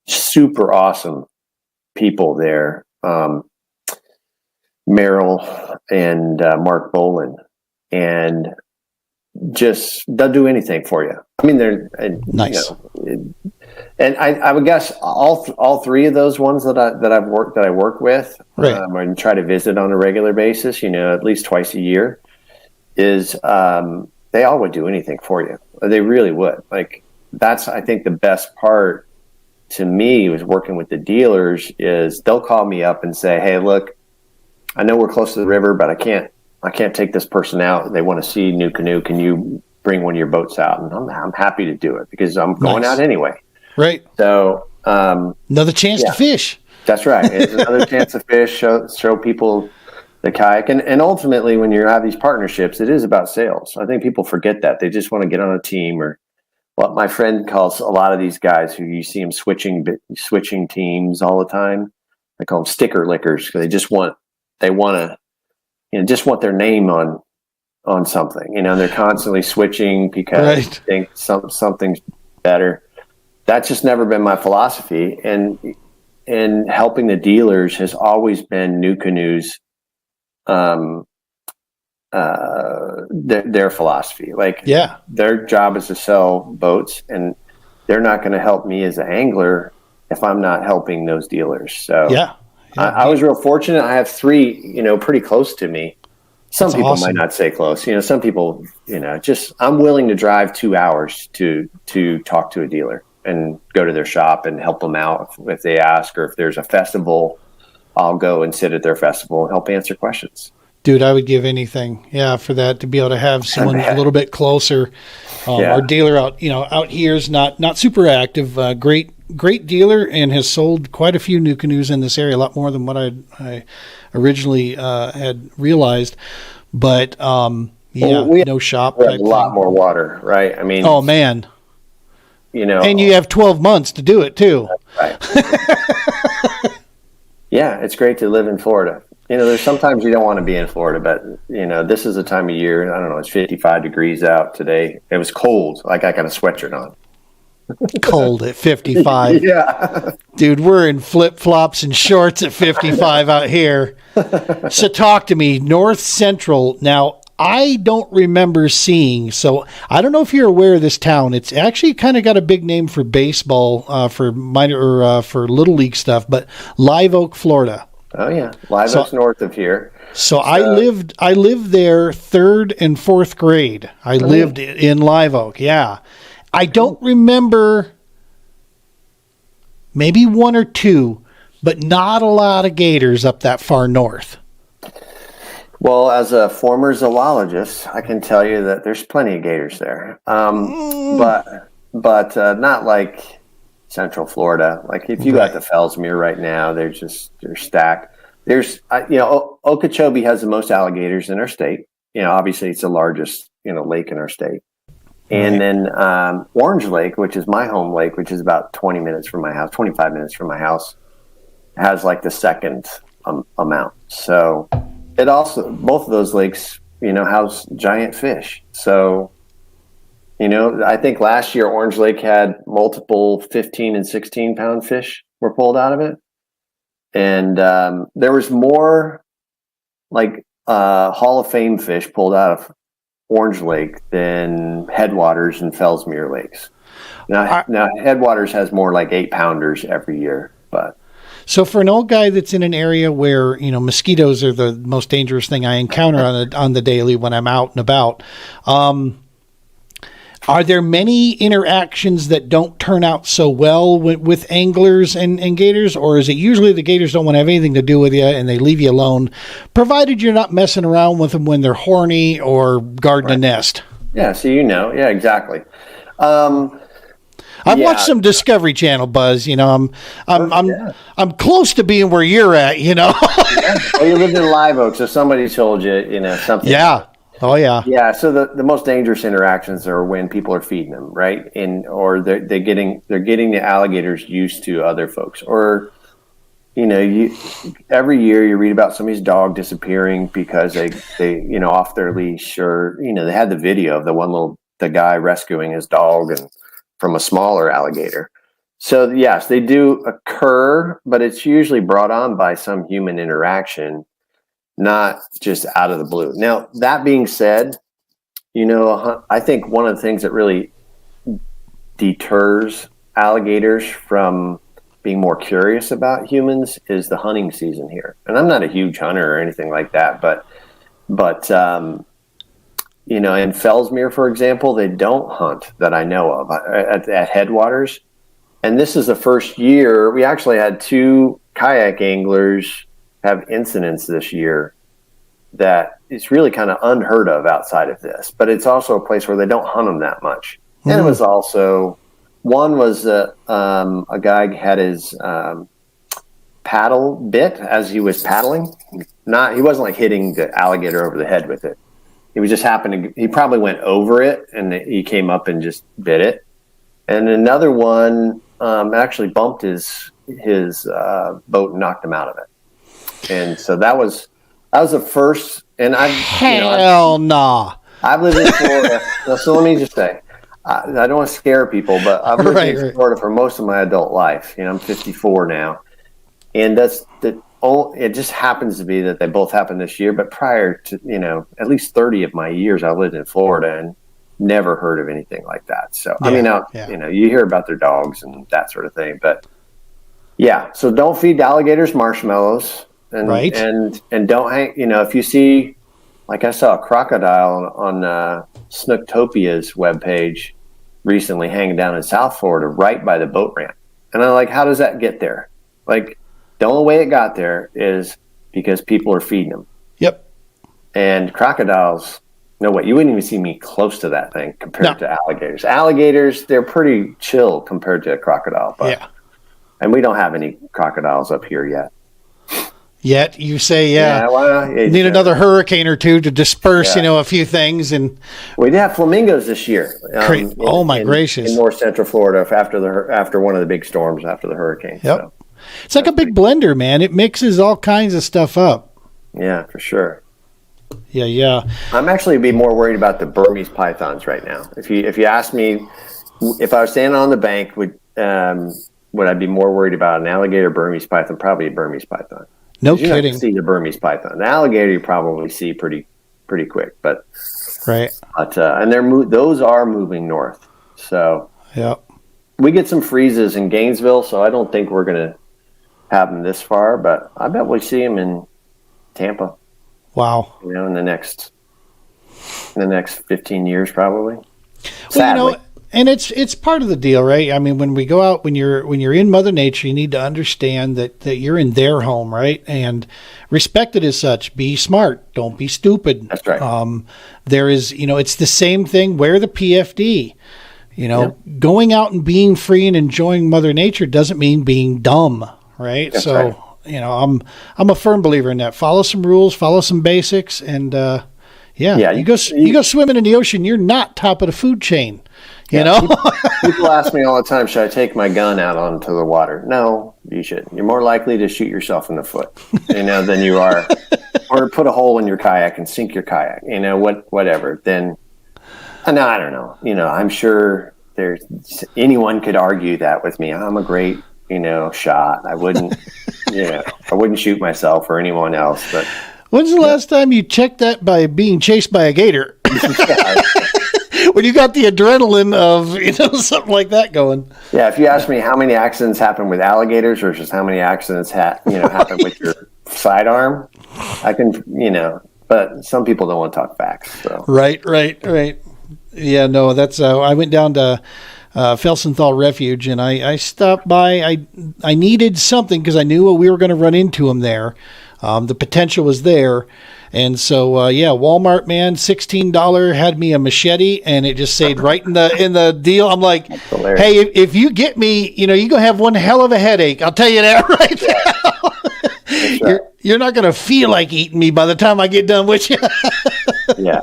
super awesome people there. Merrill and Mark Bolin, and just they'll do anything for you. I mean, they're nice. And I would guess all three of those ones that I work with, and try to visit on a regular basis, at least twice a year. Is they all would do anything for you. They really would. Like, that's, I think, the best part to me was working with the dealers is they'll call me up and say, hey, look, I know we're close to the river, but I can't take this person out. They want to see NuCanoe. Can you bring one of your boats out? And I'm happy to do it because I'm going out anyway. Right. So another chance to fish. That's right. It's another chance to fish, show people the kayak. And ultimately, when you have these partnerships, it is about sales. I think people forget that. They just want to get on a team, or what my friend calls a lot of these guys who you see them switching teams all the time. I call them sticker lickers because they want to, just want their name on something. They're constantly switching because they think something's better. That's just never been my philosophy. And helping the dealers has always been NuCanoe's their philosophy. Their job is to sell boats, and they're not going to help me as an angler if I'm not helping those dealers. So I was real fortunate. I have three, pretty close to me. Some people awesome. Might not say close. Some people, just I'm willing to drive 2 hours to talk to a dealer and go to their shop and help them out if they ask, or if there's a festival, I'll go and sit at their festival and help answer questions. Dude, I would give anything, for that, to be able to have someone a little bit closer. Our dealer out here is not super active. Great dealer, and has sold quite a few NuCanoes in this area, a lot more than what I originally had realized. But no shop. We have a lot more water, right? I mean, oh man, and you have 12 months to do it too. Right. Yeah, it's great to live in Florida. There's sometimes you don't want to be in Florida, but this is a time of year. I don't know. It's 55 degrees out today. It was cold. Like, I got a sweatshirt on. Cold at 55. Yeah. Dude, we're in flip-flops and shorts at 55 out here. So talk to me, North Central. Now, I don't remember seeing, so I don't know if you're aware of this town. It's actually kind of got a big name for baseball, for minor or for little league stuff, but Live Oak, Florida. Oh yeah, Live Oak's north of here. So I lived there 3rd and 4th grade. I lived in Live Oak. Yeah. I don't remember, maybe 1 or 2, but not a lot of gators up that far north. Well, as a former zoologist, I can tell you that there's plenty of gators there. But but not like Central Florida. Like if you got the Fellsmere right now, they're stacked. There's, Okeechobee has the most alligators in our state. Obviously it's the largest, lake in our state. And then Orange Lake, which is my home lake, which is about 20 minutes from my house, 25 minutes from my house, has like the second amount. So it also, both of those lakes, house giant fish. So, I think last year Orange Lake had multiple 15 and 16 pound fish were pulled out of it. And there was more like Hall of Fame fish pulled out of Orange Lake than Headwaters and Fellsmere lakes. Now Headwaters has more like 8-pounders every year, but. So for an old guy that's in an area where, mosquitoes are the most dangerous thing I encounter on the daily when I'm out and about, are there many interactions that don't turn out so well with anglers and gators, or is it usually the gators don't want to have anything to do with you and they leave you alone, provided you're not messing around with them when they're horny or guarding a nest? Yeah, so yeah, exactly. I've watched some Discovery Channel, Buzz. I'm close to being where you're at. Well, you lived in Live Oak, so somebody told you, something. Yeah. Oh yeah. Yeah. So the most dangerous interactions are when people are feeding them, right? Or they're getting the alligators used to other folks, or every year you read about somebody's dog disappearing because they off their leash, or they had the video of the guy rescuing his dog and from a smaller alligator. So yes, they do occur, but it's usually brought on by some human interaction, not just out of the blue. Now, that being said, I think one of the things that really deters alligators from being more curious about humans is the hunting season here. And I'm not a huge hunter or anything like that, but in Fellsmere, for example, they don't hunt that I know of at Headwaters. And this is the first year we actually had 2 kayak anglers have incidents this year that it's really kind of unheard of outside of this. But it's also a place where they don't hunt them that much. Mm-hmm. And it was also, one was a guy had his paddle bit as he was paddling. He wasn't like hitting the alligator over the head with it. He was just he probably went over it and he came up and just bit it. And another one actually bumped his boat and knocked him out of it. And so that was the first. And I've lived in Florida. So let me just say, I don't want to scare people, but I've lived in Florida for most of my adult life. I'm 54 now, and it just happens to be that they both happened this year. But prior to at least 30 of my years, I lived in Florida and never heard of anything like that. So you hear about their dogs and that sort of thing, but yeah. So don't feed alligators marshmallows, and don't hang. If you see, like I saw a crocodile on Snooktopia's webpage recently hanging down in South Florida, right by the boat ramp, and I'm like, how does that get there? Like, the only way it got there is because people are feeding them. Yep. And crocodiles, no way. You wouldn't even see me close to that thing compared to alligators. Alligators, they're pretty chill compared to a crocodile. But, and we don't have any crocodiles up here yet. Yet, you say, need another hurricane or two to disperse, a few things. And we did have flamingos this year. Gracious! In North Central Florida after one of the big storms after the hurricane. Yep. So. It's like a big blender, man. It mixes all kinds of stuff up. Yeah, for sure. Yeah. I'm actually be more worried about the Burmese pythons right now. If you ask me, if I was standing on the bank, would I be more worried about an alligator or Burmese python? Probably a Burmese python. No kidding. You don't see the Burmese python. The alligator you probably see pretty quick, but and those are moving north. So we get some freezes in Gainesville, so I don't think we're going to have them this far, but I bet we'll see them in Tampa. Wow. In the next 15 years, probably. Well, and it's part of the deal, right? I mean, when we go out, when you're in Mother Nature, you need to understand that you're in their home, right? And respect it as such. Be smart. Don't be stupid. That's right. There is, it's the same thing. Wear the PFD. going out and being free and enjoying Mother Nature doesn't mean being dumb, right? That's so, right. I'm a firm believer in that. Follow some rules, follow some basics, and you go swimming in the ocean, you're not top of the food chain. You know? People ask me all the time, should I take my gun out onto the water? No, you shouldn't. You're more likely to shoot yourself in the foot, than you are, or put a hole in your kayak and sink your kayak, whatever. Then, no, I don't know. I'm sure anyone could argue that with me. I'm a great, shot. I wouldn't, I wouldn't shoot myself or anyone else. But when's the last time you checked that by being chased by a gator? When you got the adrenaline of, something like that going. Yeah, if you ask me how many accidents happen with alligators versus how many accidents happen with your sidearm, I can, but some people don't want to talk facts. So. Right. Yeah, no, that's, I went down to Felsenthal Refuge and I stopped by. I needed something because I knew we were going to run into them there. The potential was there. And so, Walmart, man, $16 had me a machete, and it just stayed right in the deal. I'm like, hey, if you get me, you're going to have one hell of a headache. I'll tell you that right now. You're not going to feel like eating me by the time I get done with you. Yeah.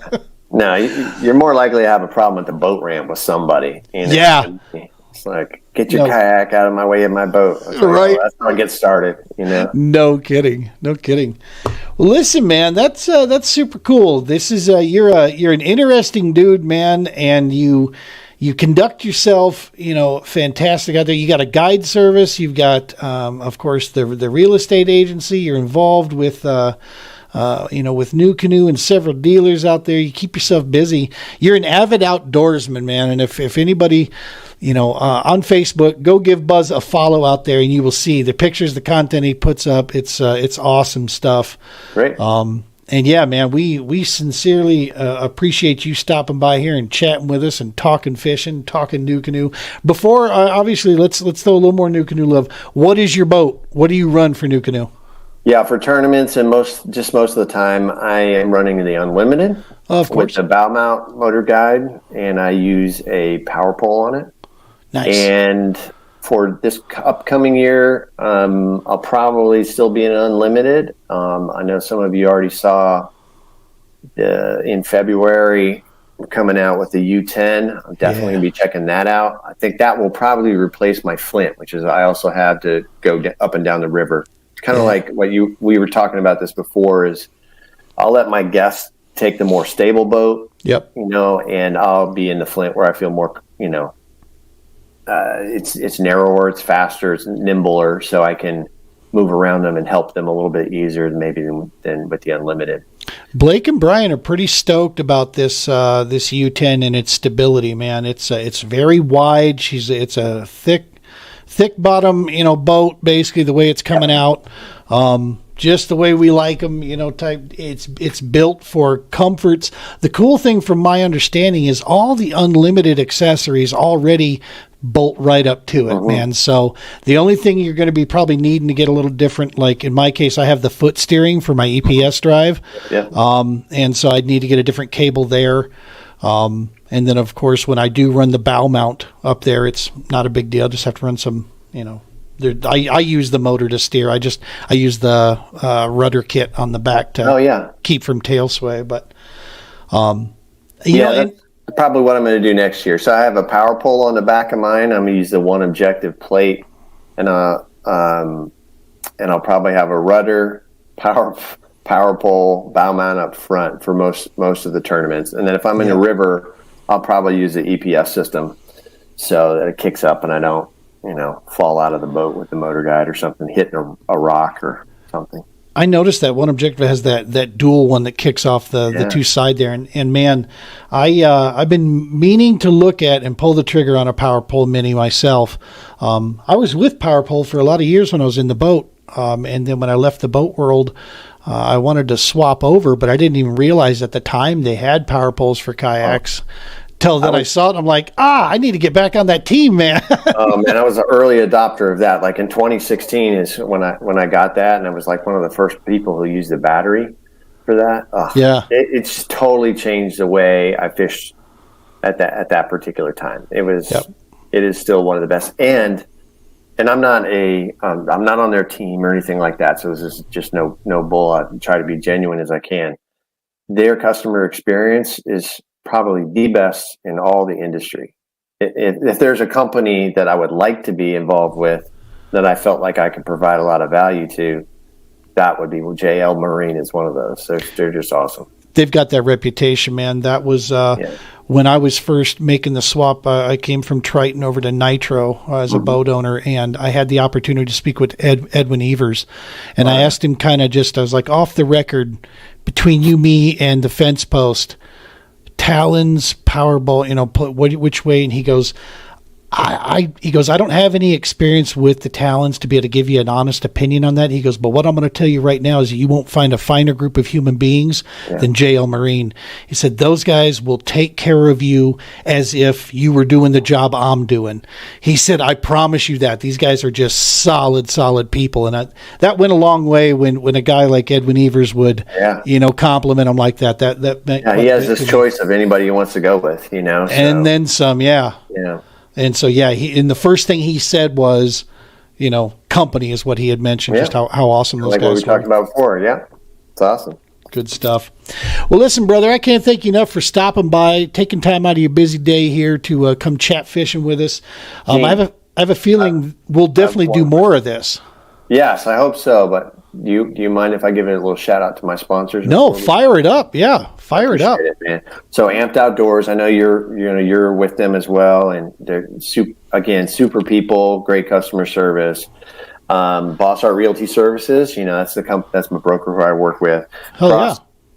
No, you're more likely to have a problem at the boat ramp with somebody. Yeah. It's like, get your kayak out of my way of my boat. Like, right. That's how I get started, No kidding. Well, listen, man, that's super cool. This is you're an interesting dude, man, and you conduct yourself, fantastic out there. You got a guide service. You've got, of course, the real estate agency. You're involved with, with New Canoe and several dealers out there. You keep yourself busy. You're an avid outdoorsman, man. And if anybody, on Facebook, go give Buzz a follow out there, and you will see the pictures, the content he puts up. It's awesome stuff. Great. And yeah, man, we sincerely appreciate you stopping by here and chatting with us and talking fishing, talking New Canoe. Before, obviously, let's throw a little more New Canoe love. What is your boat? What do you run for New Canoe? Yeah, for tournaments and most of the time, I am running the Unlimited with the bow mount motor guide, and I use a power pole on it. Nice. And for this upcoming year, I'll probably still be an Unlimited. I know some of you already saw in February coming out with the U10. I'm definitely going to be checking that out. I think that will probably replace my Flint, which is I also have to go up and down the river. Kind of like what we were talking about this before is I'll let my guests take the more stable boat. Yep. And I'll be in the Flint where I feel more, it's narrower, it's faster, it's nimbler, so I can move around them and help them a little bit easier than with the Unlimited. Blake and Brian are pretty stoked about this U10 and its stability, man. It's very wide. It's a thick bottom, boat, basically the way it's coming out. Just the way we like them, type. It's built for comforts. The cool thing from my understanding is all the Unlimited accessories already bolt right up to it, man. So the only thing you're going to be probably needing to get a little different, like in my case, I have the foot steering for my EPS drive. Yeah. And so I'd need to get a different cable there. And then, of course, when I do run the bow mount up there, it's not a big deal. I just have to run some, I use the motor to steer. I use the rudder kit on the back to keep from tail sway. But, that's probably what I'm going to do next year. So I have a power pole on the back of mine. I'm going to use the one objective plate, and I'll probably have a rudder, power pole, bow mount up front for most of the tournaments. And then if I'm in the river, I'll probably use the EPS system so that it kicks up and I don't, fall out of the boat with the motor guide or something, hitting a rock or something. I noticed that one objective has that dual one that kicks off the two side there. And man, I've been meaning to look at and pull the trigger on a Power Pole Mini myself. I was with Power Pole for a lot of years when I was in the boat. And then when I left the boat world, I wanted to swap over, but I didn't even realize at the time they had Power Poles for kayaks. Till then I saw it, I'm like, I need to get back on that team, man. Man, I was an early adopter of that. Like in 2016 is when I got that, and I was like one of the first people who used the battery for that. It's totally changed the way I fish at that particular time. It is still one of the best. And I'm not on their team or anything like that. So this is just no bull. I try to be genuine as I can. Their customer experience is probably the best in all the industry. If there's a company that I would like to be involved with, that I felt like I could provide a lot of value to, that would be JL Marine is one of those. They're just awesome. They've got that reputation, man. That was when I was first making the swap. I came from Triton over to Nitro as a boat owner, and I had the opportunity to speak with Edwin Evers. And I asked him I was like, off the record, between you, me, and the fence post, Talons, Powerboat, which way? And he goes, I don't have any experience with the Talons to be able to give you an honest opinion on that. He goes, but what I'm going to tell you right now is you won't find a finer group of human beings than JL Marine. He said, those guys will take care of you as if you were doing the job I'm doing. He said, I promise you that. These guys are just solid people. And that went a long way when a guy like Edwin Evers would, compliment him like that. He has this choice of anybody he wants to go with, So. And then some, Yeah. And so, the first thing he said was, company is what he had mentioned, just how awesome those guys were. Like what we talked about before, It's awesome. Good stuff. Well, listen, brother, I can't thank you enough for stopping by, taking time out of your busy day here to come chat fishing with us. I have a feeling we'll definitely do more of this. Yes, I hope so, but do you mind if I give it a little shout out to my sponsors? No, fire it up. Yeah, fire it up. Man. So Amped Outdoors, I know you're with them as well, and they're super people, great customer service. Boss Art Realty Services, that's that's my broker who I work with.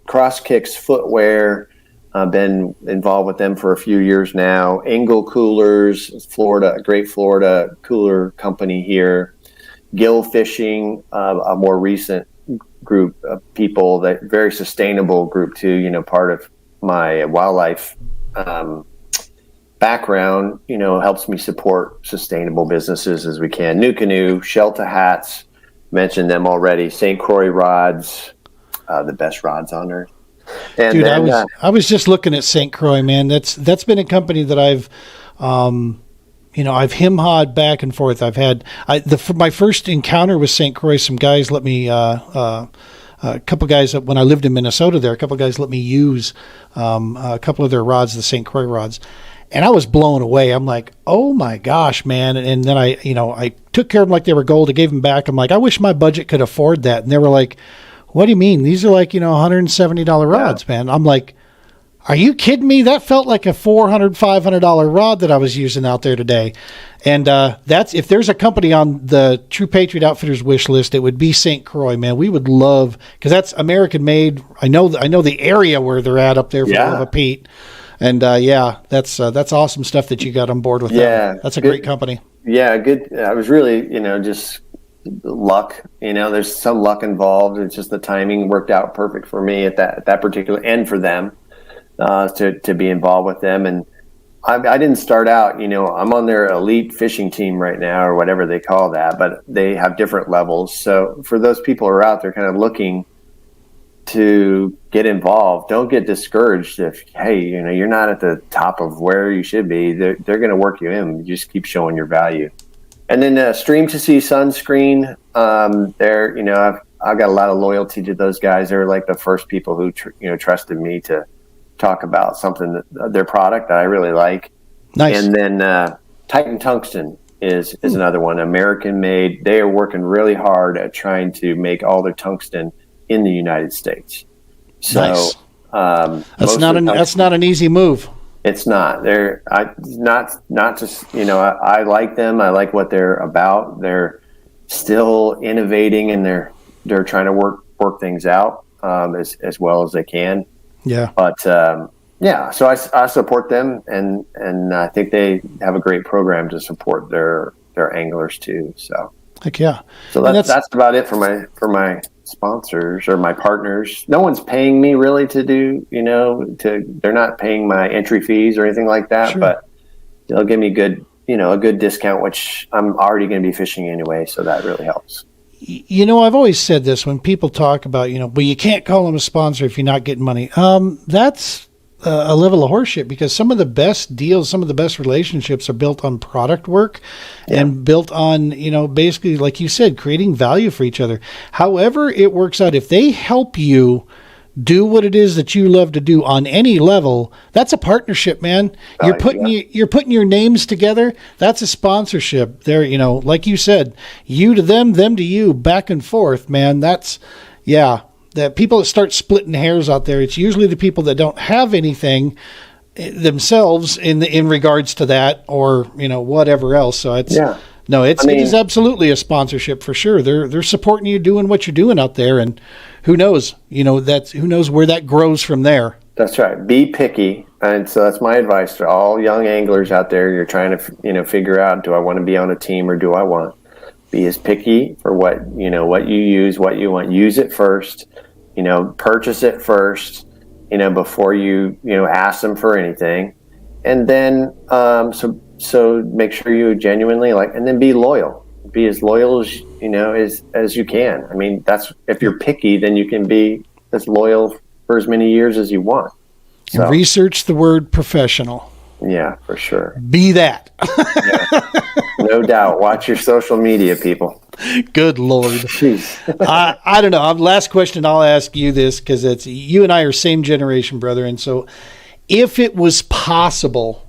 Cross Kicks Footwear, I've been involved with them for a few years now. Engel Coolers, Florida, a great Florida cooler company here. Gill Fishing, a more recent group of people, that very sustainable group too, part of my wildlife background, helps me support sustainable businesses as we can. New Canoe, Shelter Hats, mentioned them already. St. Croix Rods, the best rods on earth. And dude, then, I was just looking at St. Croix, man. That's been a company that I've him-hawed back and forth. I've had my first encounter with St. Croix. Some guys let me, a couple guys when I lived in Minnesota there, a couple guys let me use a couple of their rods, the St. Croix rods. And I was blown away. I'm like, oh my gosh, man. And then I took care of them like they were gold. I gave them back. I'm like, I wish my budget could afford that. And they were like, what do you mean? These are like, $170 rods, man. I'm like, are you kidding me? That felt like a $400, $500 rod that I was using out there today. And that's, if there's a company on the True Patriot Outfitters wish list, it would be St. Croix, man. We would love, because that's American made. I know the area where they're at up there for Lava Pete. And that's awesome stuff that you got on board with them. That's a great company. Yeah, good. I was really, just luck. There's some luck involved. It's just the timing worked out perfect for me at that particular, and for them. To be involved with them. And I didn't start out, I'm on their elite fishing team right now, or whatever they call that, but they have different levels. So for those people who are out there kind of looking to get involved, don't get discouraged if, hey, you're not at the top of where you should be. They're going to work you in. You just keep showing your value. And then Stream to See Sunscreen, I've got a lot of loyalty to those guys. They're like the first people who trusted me to talk about something their product that I really like. Nice. And then Titan Tungsten is another one, American made. They are working really hard at trying to make all their tungsten in the United States. So nice. That's not an easy move. It's not. I like them. I like what they're about. They're still innovating, and they're trying to work things out as well as they can. Yeah. But so I support them, and I think they have a great program to support their anglers too. So heck yeah. So that's about it for my sponsors or my partners. No one's paying me really to do, they're not paying my entry fees or anything like that, sure. But they'll give me a good discount, which I'm already going to be fishing anyway. So that really helps. I've always said this when people talk about, well, you can't call them a sponsor if you're not getting money. That's a level of horseshit, because some of the best deals, some of the best relationships are built on product work and built on, basically, like you said, creating value for each other. However it works out, if they help you do what it is that you love to do on any level, that's a partnership, man. You're putting your names together. That's a sponsorship. There, like you said, you to them to you, back and forth, man. That's, that people that start splitting hairs out there, it's usually the people that don't have anything themselves in regards to that, or whatever else. So it's it is absolutely a sponsorship for sure. They're supporting you doing what you're doing out there, and who knows, who knows where that grows from there. That's right. Be picky. And so that's my advice to all young anglers out there. You're trying to, figure out, do I want to be on a team or do I want? Be as picky for what you use, what you want. Use it first, purchase it first, before you ask them for anything. And then, so make sure you genuinely and then be loyal. Be as loyal as you can. I mean, that's, if you're picky, then you can be as loyal for as many years as you want. So, research the word professional. Yeah, for sure. Be that. No doubt. Watch your social media, people. Good Lord. Jeez. I don't know. Last question, I'll ask you this, because it's you and I are same generation, brother. And so if it was possible,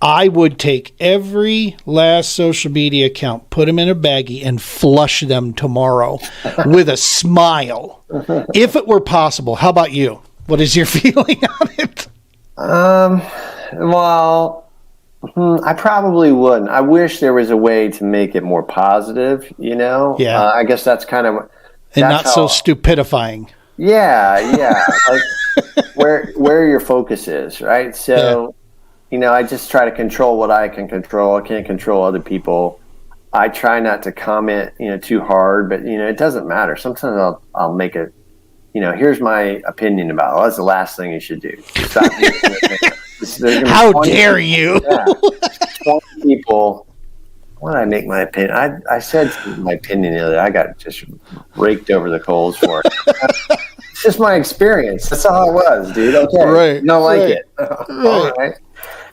I would take every last social media account, put them in a baggie, and flush them tomorrow with a smile. If it were possible. How about you? What is your feeling on it? Well, I probably wouldn't. I wish there was a way to make it more positive, Yeah. I guess that's kind of... And not so stupidifying. Yeah. Where your focus is, right? So... I just try to control what I can control. I can't control other people. I try not to comment, too hard, but, it doesn't matter. Sometimes I'll make it, here's my opinion about it. That's the last thing you should do. How dare you? 20 people. Why did I make my opinion? I said my opinion the other day. I got just raked over the coals for it. It's just my experience. That's all it was, dude. Okay. Right. You don't like it. All right.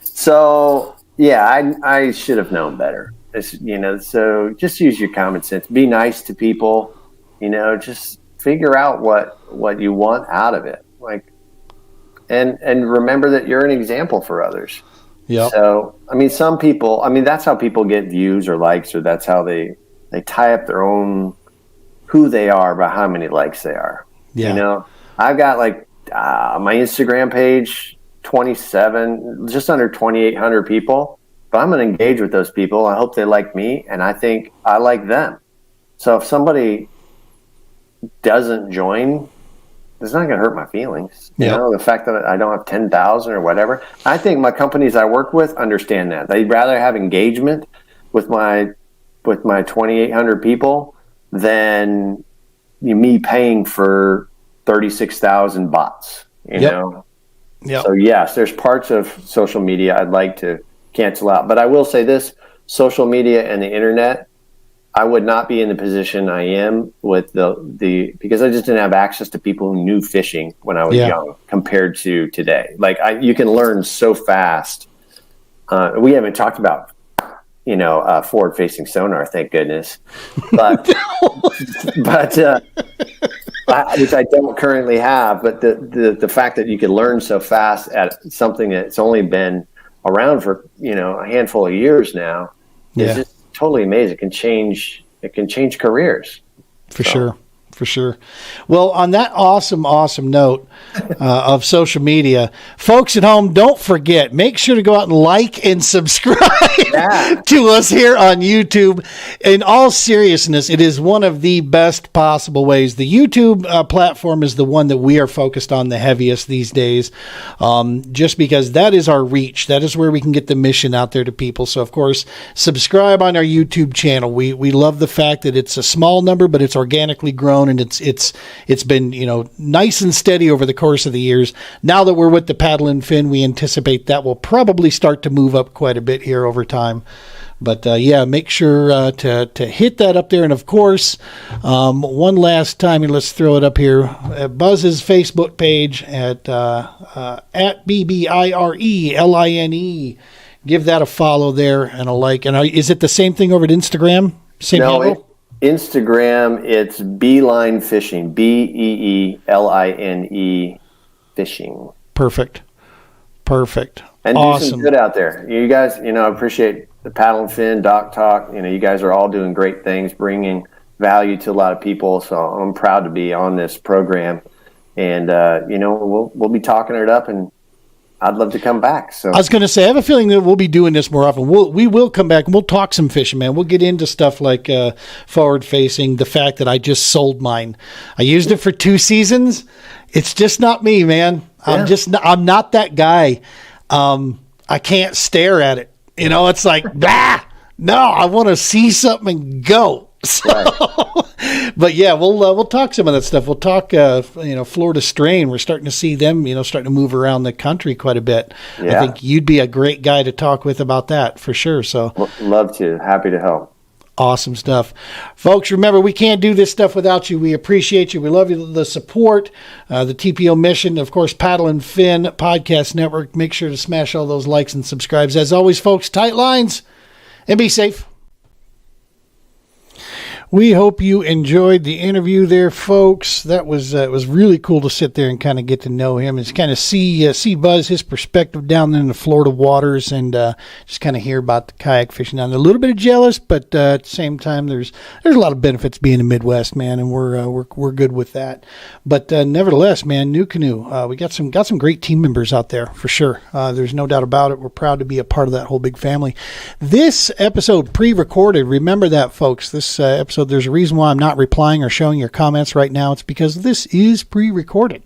So, I should have known better. So just use your common sense. Be nice to people. Just figure out what you want out of it. And remember that you're an example for others. Yeah. So, some people, that's how people get views or likes, or that's how they tie up their own who they are by how many likes they are. Yeah. I've got my Instagram page, 27, just under 2,800 people, but I'm going to engage with those people. I hope they like me, and I think I like them. So if somebody doesn't join, it's not going to hurt my feelings. The fact that I don't have 10,000 or whatever. I think my companies I work with understand that. They'd rather have engagement with my 2,800 people than me paying for 36,000 bots, know? Yep. So yes, there's parts of social media I'd like to cancel out, but I will say this: social media and the internet, I would not be in the position I am with the because I just didn't have access to people who knew fishing when I was young compared to today. You can learn so fast. We haven't talked about forward-facing sonar, thank goodness, but which I don't currently have. But the fact that you can learn so fast at something that's only been around for a handful of years now is just totally amazing. It can change careers. For sure. Well, on that awesome note of social media, folks at home, don't forget, make sure to go out and like and subscribe to us here on YouTube. In all seriousness, it is one of the best possible ways. The YouTube platform is the one that we are focused on the heaviest these days, just because that is our reach. That is where we can get the mission out there to people. So, of course, subscribe on our YouTube channel. We love the fact that it's a small number, but it's organically grown. grown, and it's been, nice and steady over the course of the years. Now that we're with the paddle and fin, we anticipate that will probably start to move up quite a bit here over time. But make sure to hit that up there. And of course, one last time, and let's throw it up here, Buzz's Facebook page at BBIRELINE. Give that a follow there and a like. And is it the same thing over at Instagram? Same handle? Instagram, it's Beeline Fishing, BEELINE Fishing. Perfect. And awesome. Do some good out there. You guys, I appreciate the Paddle and Fin, Doc Talk. You guys are all doing great things, bringing value to a lot of people. So I'm proud to be on this program. And, we'll be talking it up, and I'd love to come back. So I was going to say, I have a feeling that we'll be doing this more often. We will come back and we'll talk some fishing, man. We'll get into stuff like forward facing, the fact that I just sold mine. I used it for 2 seasons. It's just not me, man. Yeah. I'm not that guy. I can't stare at it. It's like, bah, no, I want to see something and go. So, right. But yeah, we'll talk some of that stuff. We'll talk, Florida strain. We're starting to see them, starting to move around the country quite a bit. Yeah. I think you'd be a great guy to talk with about that for sure. So love to, happy to help. Awesome stuff. Folks, remember, we can't do this stuff without you. We appreciate you. We love you, the support, the TPO mission, of course, Paddle and Fin Podcast Network. Make sure to smash all those likes and subscribes. As always, folks, tight lines and be safe. We hope you enjoyed the interview there, folks. That was it was really cool to sit there and kind of get to know him and kind of see Buzz, his perspective down in the Florida waters, and just kind of hear about the kayak fishing down there. A little bit of jealous, but at the same time, there's a lot of benefits being in the Midwest, man, and we're good with that. But nevertheless, man, New Canoe, we got some great team members out there for sure. There's no doubt about it. We're proud to be a part of that whole big family. This episode pre-recorded. Remember that, folks. This episode. There's a reason why I'm not replying or showing your comments right now. It's because this is pre-recorded,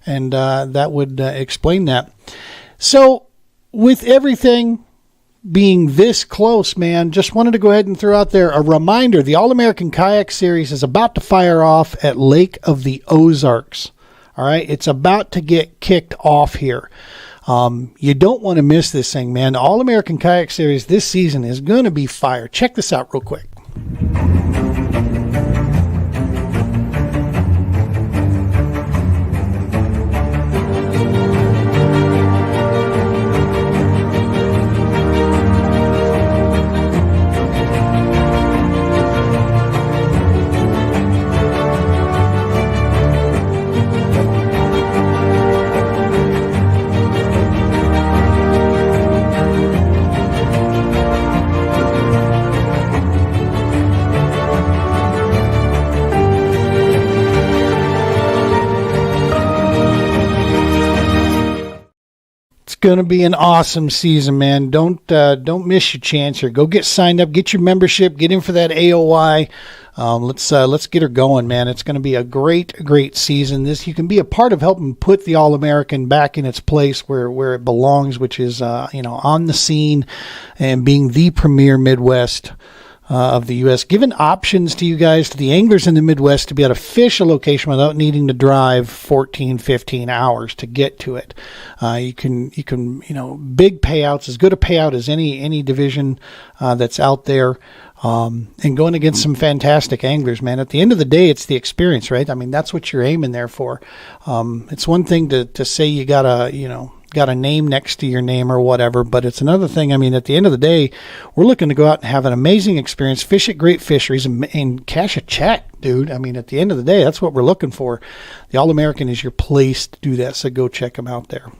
and that would explain that. So with everything being this close, man, just wanted to go ahead and throw out there a reminder. The All-American Kayak Series is about to fire off at Lake of the Ozarks. All right, it's about to get kicked off here. You don't want to miss this thing, man. The All-American Kayak Series this season is going to be fire. Check this out real quick. Going to be an awesome season, man. Don't miss your chance here. Go get signed up, get your membership, get in for that AOI. Let's get her going, man. It's going to be a great season. You can be a part of helping put the All-American back in its place where it belongs, which is on the scene and being the premier Midwest of the U.S., giving options to you guys, to the anglers in the Midwest, to be able to fish a location without needing to drive 14, 15 hours to get to it. You can, big payouts, as good a payout as any division that's out there, and going against some fantastic anglers, man. At the end of the day, it's the experience, right? I mean, that's what you're aiming there for. It's one thing to say you got a name next to your name or whatever, but it's another thing. I mean, at the end of the day, we're looking to go out and have an amazing experience, fish at great fisheries, and cash a check, dude. I mean, at the end of the day, that's what we're looking for. The All-American is your place to do that, so go check them out there.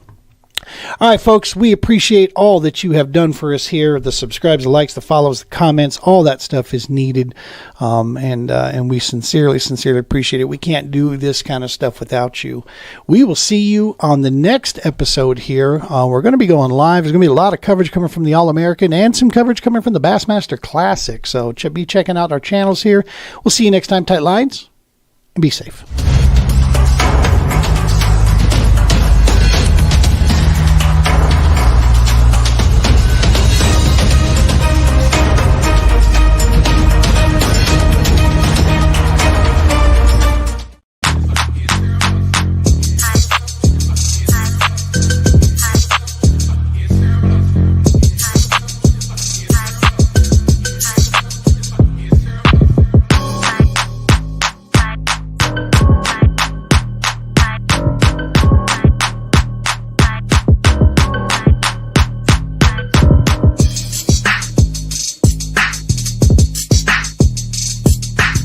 All right, folks, we appreciate all that you have done for us here. The subscribes, the likes, the follows, the comments, all that stuff is needed. And we sincerely appreciate it. We can't do this kind of stuff without you. We will see you on the next episode here. We're going to be going live. There's going to be a lot of coverage coming from the All-American and some coverage coming from the Bassmaster Classic. So be checking out our channels here. We'll see you next time. Tight lines and be safe.